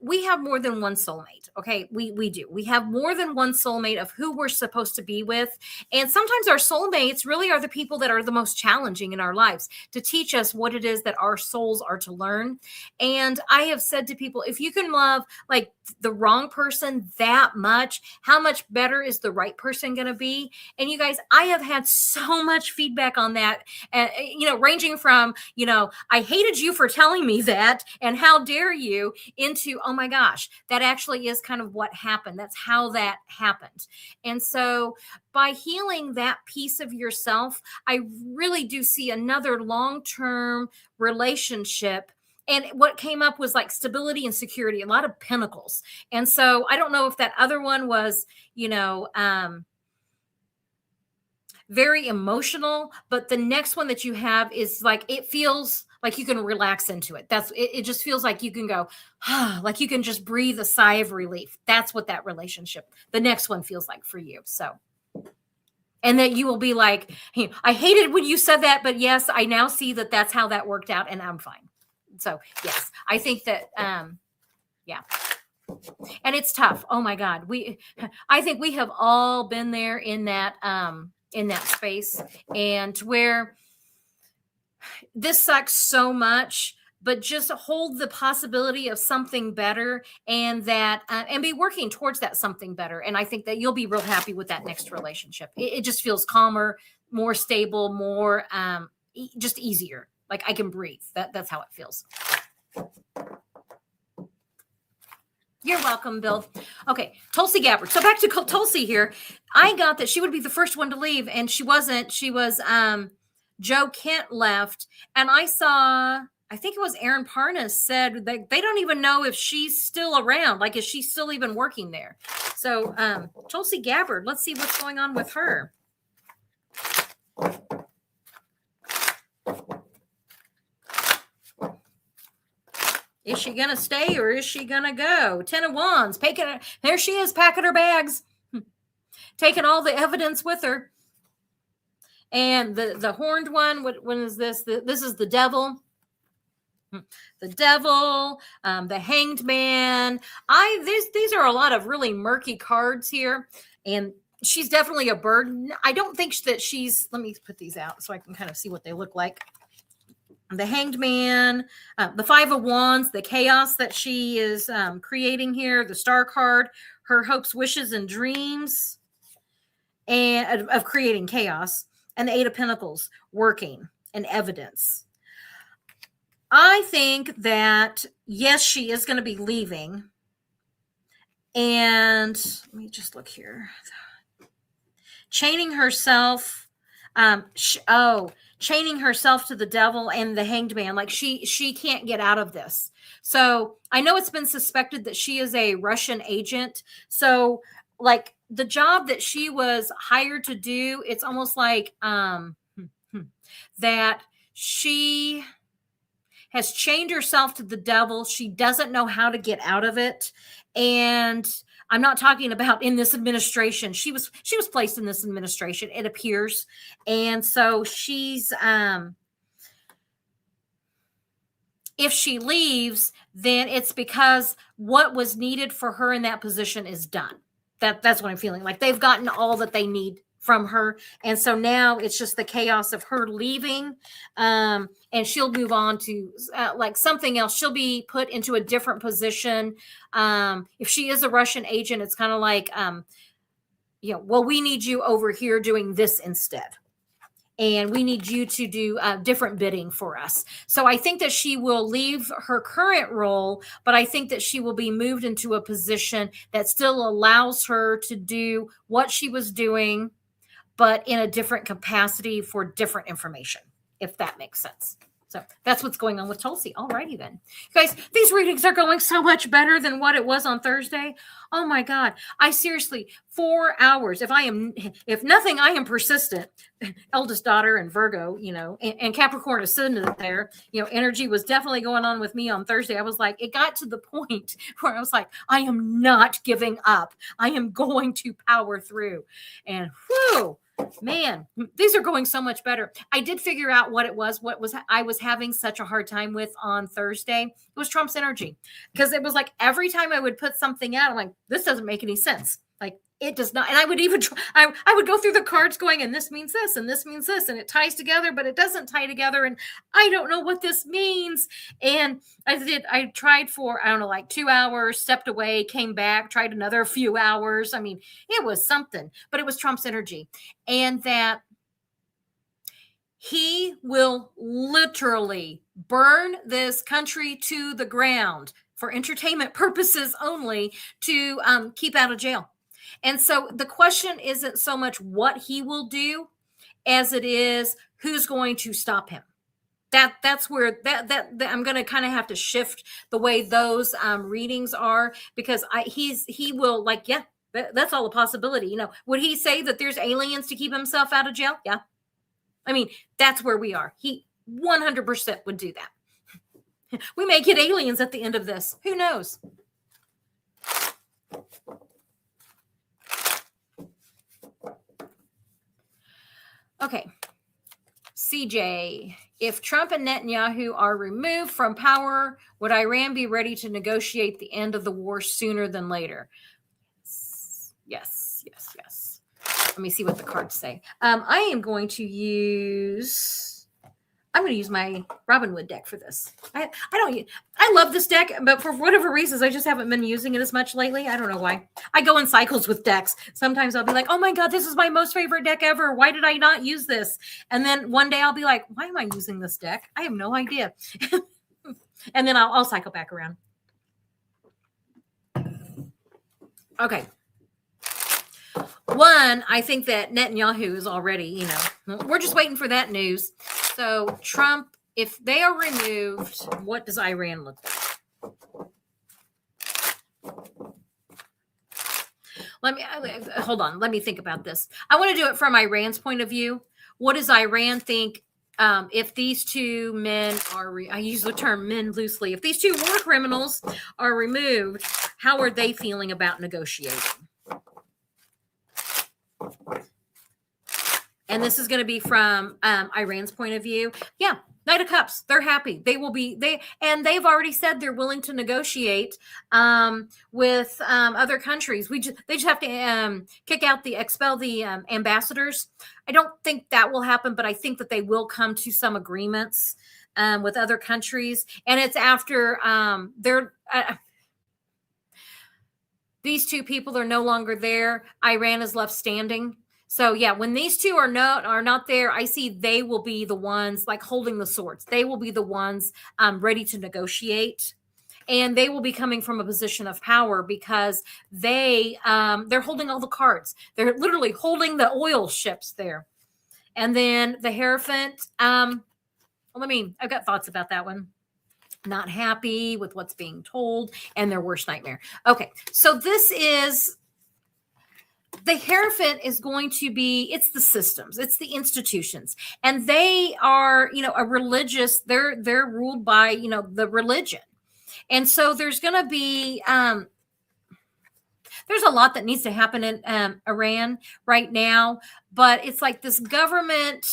we have more than one soulmate. Okay, we do. We have more than one soulmate of who we're supposed to be with. And sometimes our soulmates really are the people that are the most challenging in our lives to teach us what it is that our souls are to learn. And I have said to people, if you can love like the wrong person that much, how much better is the right person going to be? And you guys, I have had so much feedback on that, and ranging from, I hated you for telling me that, and how dare you, into, oh my gosh, that actually is kind of what happened. That's how that happened. And so by healing that piece of yourself, I really do see another long-term relationship. And what came up was like stability and security, a lot of pentacles. And so I don't know if that other one was, very emotional, but the next one that you have is like, it feels like you can relax into it. It just feels like you can go, like you can just breathe a sigh of relief. That's what that relationship, the next one, feels like for you. So, and that you will be like, hey, I hated when you said that, but yes, I now see that that's how that worked out, and I'm fine. So yes, I think that, yeah. And it's tough. Oh my God. I think we have all been there in that space, and where this sucks so much, but just hold the possibility of something better, and that, and be working towards that something better. And I think that you'll be real happy with that next relationship. It just feels calmer, more stable, more, just easier. Like I can breathe. That's how it feels. You're welcome, Bill. Okay, Tulsi Gabbard. So back to Tulsi here. I got that she would be the first one to leave, and she wasn't. She was, Joe Kent left, and I saw, I think it was Aaron Parnas said that they don't even know if she's still around. Like, is she still even working there? So Tulsi Gabbard, let's see what's going on with her. Is she going to stay, or is she going to go? 10 of Wands. There she is, packing her bags. Taking all the evidence with her. And the horned one, when is this? This is the Devil. The Devil, the Hanged Man. These are a lot of really murky cards here. And she's definitely a burden. I don't think that she's, let me put these out so I can kind of see what they look like. The Hanged Man, the Five of Wands, the chaos that she is creating here, the Star card, her hopes, wishes, and dreams, and of creating chaos, and the Eight of Pentacles, working, and evidence. I think that, yes, she is going to be leaving. And let me just look here. Chaining herself, chaining herself to the Devil and the Hanged Man. Like she can't get out of this. So I know it's been suspected that she is a Russian agent. So like the job that she was hired to do, it's almost like that she has chained herself to the Devil. She doesn't know how to get out of it. And I'm not talking about in this administration. She was placed in this administration, it appears. And so she's, if she leaves, then it's because what was needed for her in that position is done. That's what I'm feeling. Like they've gotten all that they need from her. And so now it's just the chaos of her leaving. And she'll move on to like something else. She'll be put into a different position. If she is a Russian agent, it's kind of like, well, we need you over here doing this instead. And we need you to do different bidding for us. So I think that she will leave her current role, but I think that she will be moved into a position that still allows her to do what she was doing, but in a different capacity for different information, if that makes sense. So that's what's going on with Tulsi. All righty then. Guys, these readings are going so much better than what it was on Thursday. Oh my God. I seriously, 4 hours. If nothing, I am persistent. Eldest daughter and Virgo, and Capricorn ascendant there, energy was definitely going on with me on Thursday. I was like, it got to the point where I was like, I am not giving up. I am going to power through. And whew, man, these are going so much better. I did figure out what I was having such a hard time with on Thursday. It was Trump's energy, because it was like every time I would put something out, I'm like, this doesn't make any sense. Like It does not. And I would even try, I would go through the cards going, and this means this, and this means this, and it ties together, but it doesn't tie together. And I don't know what this means. And I tried for, I don't know, like 2 hours, stepped away, came back, tried another few hours. I mean, it was something, but it was Trump's energy. And that he will literally burn this country to the ground for entertainment purposes only to keep out of jail. And so the question isn't so much what he will do as it is who's going to stop him. That's where that I'm going to kind of have to shift the way those readings are, because he will, like, yeah, that's all a possibility. Would he say that there's aliens to keep himself out of jail? Yeah. I mean, that's where we are. He 100% would do that. We may get aliens at the end of this. Who knows? Okay. CJ, if Trump and Netanyahu are removed from power, would Iran be ready to negotiate the end of the war sooner than later? Yes. Let me see what the cards say. I'm going to use my Robinwood deck for this. I love this deck, but for whatever reasons, I just haven't been using it as much lately. I don't know why. I go in cycles with decks. Sometimes I'll be like, oh my God, this is my most favorite deck ever. Why did I not use this? And then one day I'll be like, why am I using this deck? I have no idea. And then I'll cycle back around. Okay. One, I think that Netanyahu is already, we're just waiting for that news. So Trump, if they are removed, what does Iran look like? Hold on. Let me think about this. I want to do it from Iran's point of view. What does Iran think if these two men are, I use the term men loosely, if these two war criminals are removed, how are they feeling about negotiating? And this is going to be from Iran's point of view. Yeah, Knight of Cups. They're happy. They've already said they're willing to negotiate with other countries. They just have to expel the ambassadors. I don't think that will happen, but I think that they will come to some agreements with other countries. And it's after these two people are no longer there. Iran is left standing. So yeah, when these two are not there, I see they will be the ones like holding the swords. They will be the ones ready to negotiate, and they will be coming from a position of power because they're holding all the cards. They're literally holding the oil ships there. And then the Hierophant. I've got thoughts about that one. Not happy with what's being told and their worst nightmare. Okay, so this is. The Hierophant is going to be, it's the systems, it's the institutions, and they are, a religious, they're ruled by, the religion. And so there's going to be, there's a lot that needs to happen in Iran right now, but it's like this government,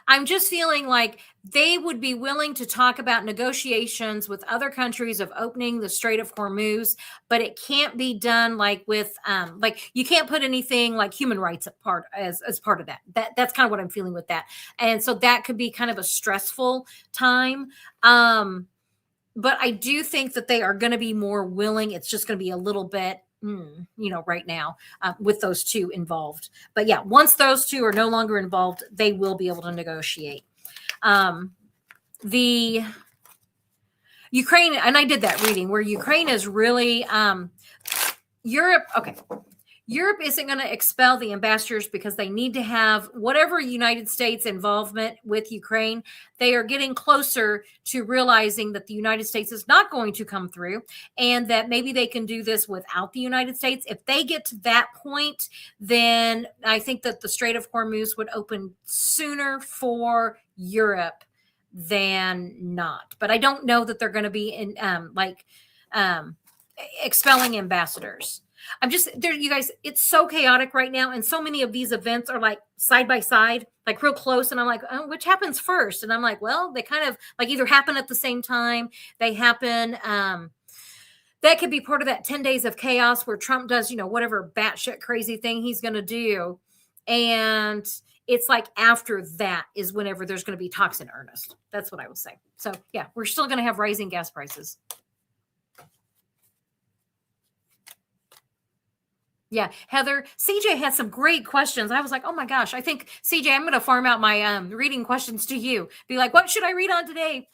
I'm just feeling like they would be willing to talk about negotiations with other countries of opening the Strait of Hormuz, but it can't be done like with you can't put anything like human rights as part of that. That's kind of what I'm feeling with that. And so that could be kind of a stressful time. But I do think that they are going to be more willing. It's just going to be a little bit right now with those two involved. But yeah, once those two are no longer involved, they will be able to negotiate. The Ukraine, and I did that reading where Ukraine is really Europe. Okay. Europe isn't going to expel the ambassadors because they need to have whatever United States involvement with Ukraine. They are getting closer to realizing that the United States is not going to come through and that maybe they can do this without the United States. If they get to that point, then I think that the Strait of Hormuz would open sooner for Europe than not. But I don't know that they're going to be in expelling ambassadors. I'm just there, you guys, it's so chaotic right now. And so many of these events are like side by side, like real close. And I'm like, oh, which happens first? And I'm like, well, they kind of like either happen at the same time. They happen. that could be part of that 10 days of chaos where Trump does, whatever batshit crazy thing he's going to do. And it's like after that is whenever there's going to be talks in earnest. That's what I will say. So yeah, we're still going to have rising gas prices. Yeah, Heather, CJ had some great questions. I was like, oh my gosh, I think CJ, I'm going to farm out my reading questions to you. Be like, what should I read on today?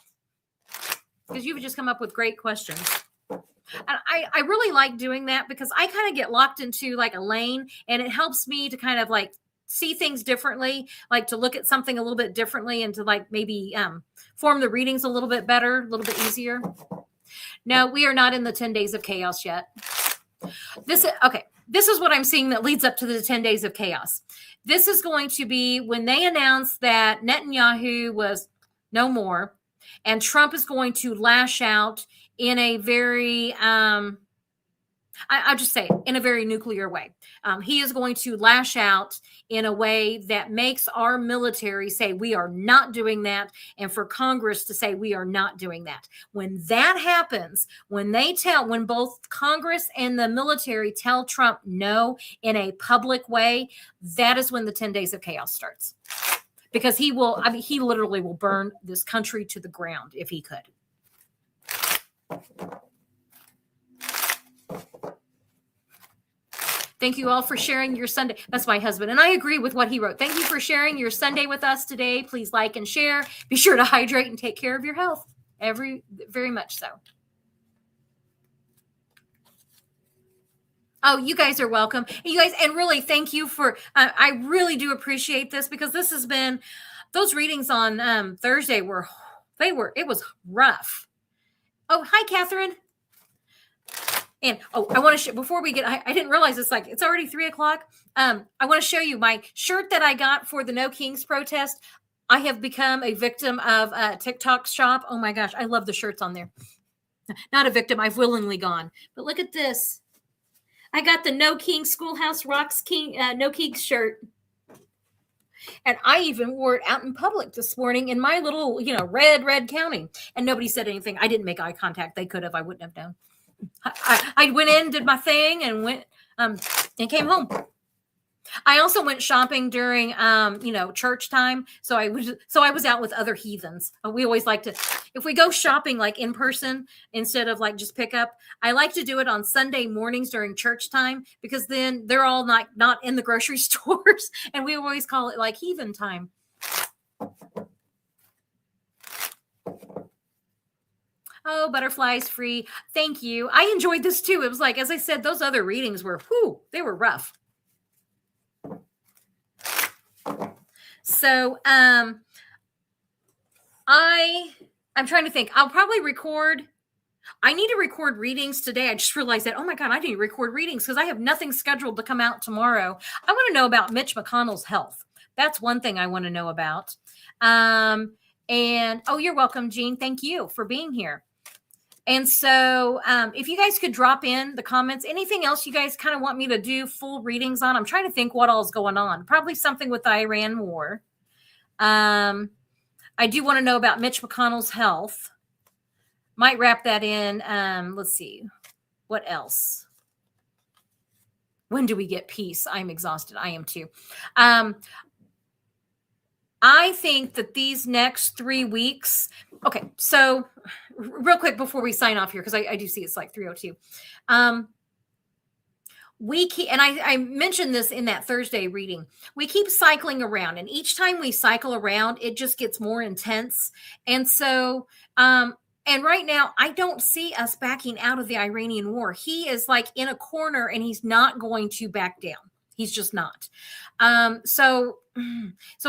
Because you've just come up with great questions. And I really like doing that because I kind of get locked into like a lane, and it helps me to kind of like see things differently, like to look at something a little bit differently and to like maybe form the readings a little bit better, a little bit easier. No, we are not in the 10 days of chaos yet. This is what I'm seeing that leads up to the 10 days of chaos. This is going to be when they announce that Netanyahu was no more, and Trump is going to lash out in a very, I'll just say in a very nuclear way. He is going to lash out in a way that makes our military say we are not doing that, and for Congress to say we are not doing that. When that happens, when both Congress and the military tell Trump no in a public way, that is when the 10 days of chaos starts. Because he literally will burn this country to the ground if he could. Thank you all for sharing your Sunday. That's my husband. And I agree with what he wrote. Thank you for sharing your Sunday with us today. Please like and share. Be sure to hydrate and take care of your health. Very much so. Oh, you guys are welcome. You guys, and really thank you for, I really do appreciate this because this has been, those readings on Thursday it was rough. Oh, hi, Catherine. And I want to before we get, I didn't realize it's already 3:00. I want to show you my shirt that I got for the No Kings protest. I have become a victim of TikTok shop. Oh my gosh, I love the shirts on there. Not a victim, I've willingly gone. But look at this. I got the No Kings Schoolhouse Rocks No Kings shirt. And I even wore it out in public this morning in my little, red county. And nobody said anything. I didn't make eye contact. They could have. I wouldn't have known. I went in, did my thing, and went and came home. I also went shopping during church time. So I was out with other heathens. We always like to, if we go shopping like in person instead of like just pick up, I like to do it on Sunday mornings during church time because then they're all not in the grocery stores, and we always call it like heathen time. Oh, butterflies free. Thank you. I enjoyed this too. It was like, as I said, those other readings were, they were rough. So, I'm trying to think. I'll probably record. I need to record readings today. I just realized that, oh my God, I need to record readings because I have nothing scheduled to come out tomorrow. I want to know about Mitch McConnell's health. That's one thing I want to know about. And you're welcome, Jean. Thank you for being here. And so if you guys could drop in the comments, anything else you guys kind of want me to do full readings on? I'm trying to think what all is going on. Probably something with the Iran war. I do want to know about Mitch McConnell's health. Might wrap that in. Let's see. What else? When do we get peace? I'm exhausted. I am too. I think that these next 3 weeks. Okay, so real quick before we sign off here, because I do see it's like 3:02. We keep, and I mentioned this in that Thursday reading, we keep cycling around, and each time we cycle around, it just gets more intense. And so, and right now, I don't see us backing out of the Iranian war. He is like in a corner, and he's not going to back down. He's just not. So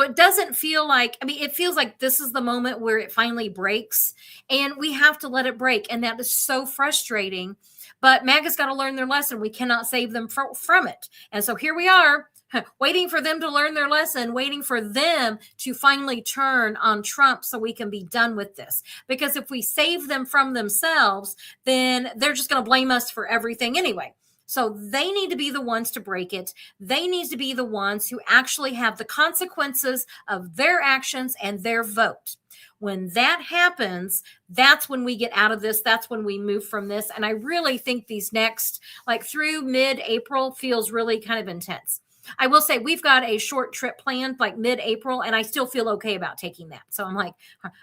it doesn't feel like, it feels like this is the moment where it finally breaks, and we have to let it break. And that is so frustrating, but MAGA's got to learn their lesson. We cannot save them from it. And so here we are waiting for them to learn their lesson, waiting for them to finally turn on Trump so we can be done with this. Because if we save them from themselves, then they're just going to blame us for everything anyway. So they need to be the ones to break it. They need to be the ones who actually have the consequences of their actions and their vote. When that happens, that's when we get out of this. That's when we move from this. And I really think these next, like through mid-April, feels really kind of intense. I will say we've got a short trip planned like mid-April, and I still feel okay about taking that. So I'm like,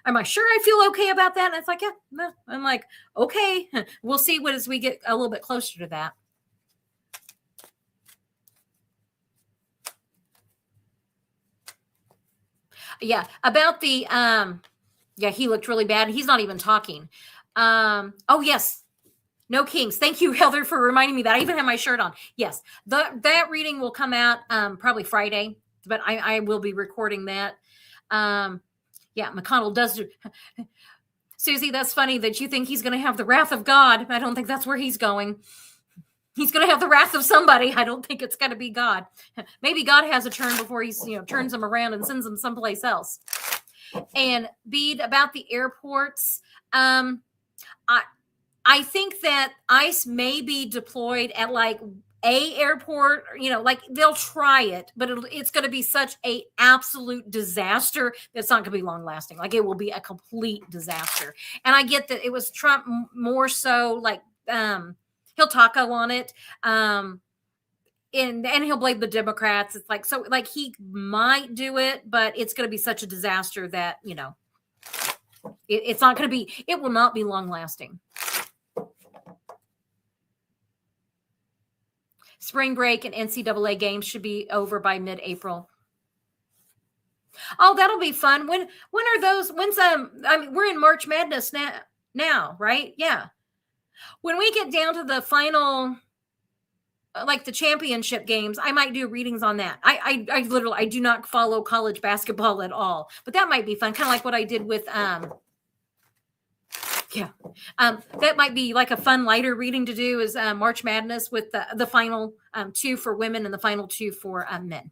am I sure I feel okay about that? And it's like, yeah, no. I'm like, okay, we'll see what as we get a little bit closer to that. Yeah, about the yeah, he looked really bad. He's not even talking. Oh yes, no kings. Thank you, Heather, for reminding me that. I even have my shirt on. Yes, that reading will come out probably Friday, but I will be recording that. Yeah, McConnell does. Susie, that's funny that you think he's going to have the wrath of God. I don't think that's where he's going. He's going to have the wrath of somebody. I don't think it's going to be God. Maybe God has a turn before he's, turns him around and sends him someplace else. And Bede, about the airports, I think that ICE may be deployed at like a airport, like they'll try it, but it's going to be such a absolute disaster that's not going to be long lasting. Like it will be a complete disaster. And I get that it was Trump more so like he'll taco on it. And he'll blame the Democrats. It's like, so like he might do it, but it's going to be such a disaster that, it's not going to be, it will not be long lasting. Spring break and NCAA games should be over by mid-April. Oh, that'll be fun. When are those? We're in March Madness now, right? Yeah. When we get down to the final, like the championship games, I might do readings on that. I literally, I do not follow college basketball at all, but that might be fun. Kind of like what I did with, that might be like a fun, lighter reading to do is March Madness with the final 2 for women and the final 2 for men.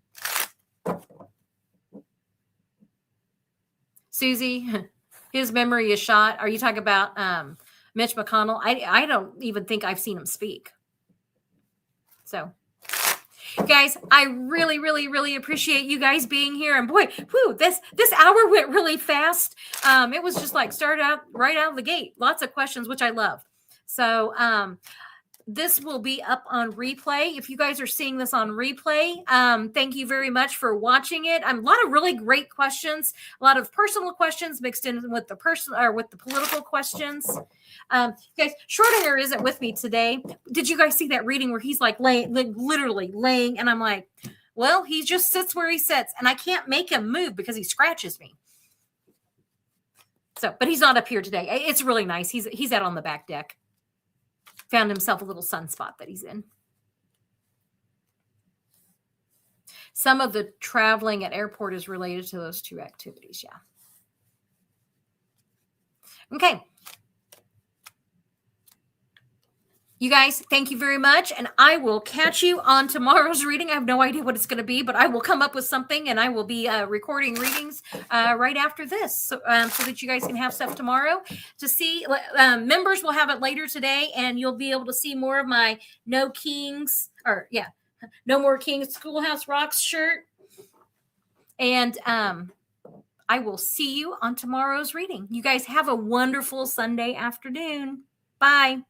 Susie, his memory is shot. Are you talking about Mitch McConnell? I don't even think I've seen him speak. So, guys, I really, really, really appreciate you guys being here. And boy, this hour went really fast. It was just like started out right out of the gate. Lots of questions, which I love. So this will be up on replay. If you guys are seeing this on replay, thank you very much for watching it. A lot of really great questions, a lot of personal questions mixed in with the with the political questions. Guys, Schrodinger isn't with me today. Did you guys see that reading where he's like literally laying, and I'm like, well, he just sits where he sits, and I can't make him move because he scratches me. So, but he's not up here today. It's really nice. He's out on the back deck. Found himself a little sunspot that he's in. Some of the traveling at airport is related to those 2 activities. Yeah. Okay. You guys, thank you very much. And I will catch you on tomorrow's reading. I have no idea what it's going to be, but I will come up with something and I will be recording readings right after this so that you guys can have stuff tomorrow to see. Members will have it later today, and you'll be able to see more of my No More Kings Schoolhouse Rocks shirt. And I will see you on tomorrow's reading. You guys have a wonderful Sunday afternoon. Bye.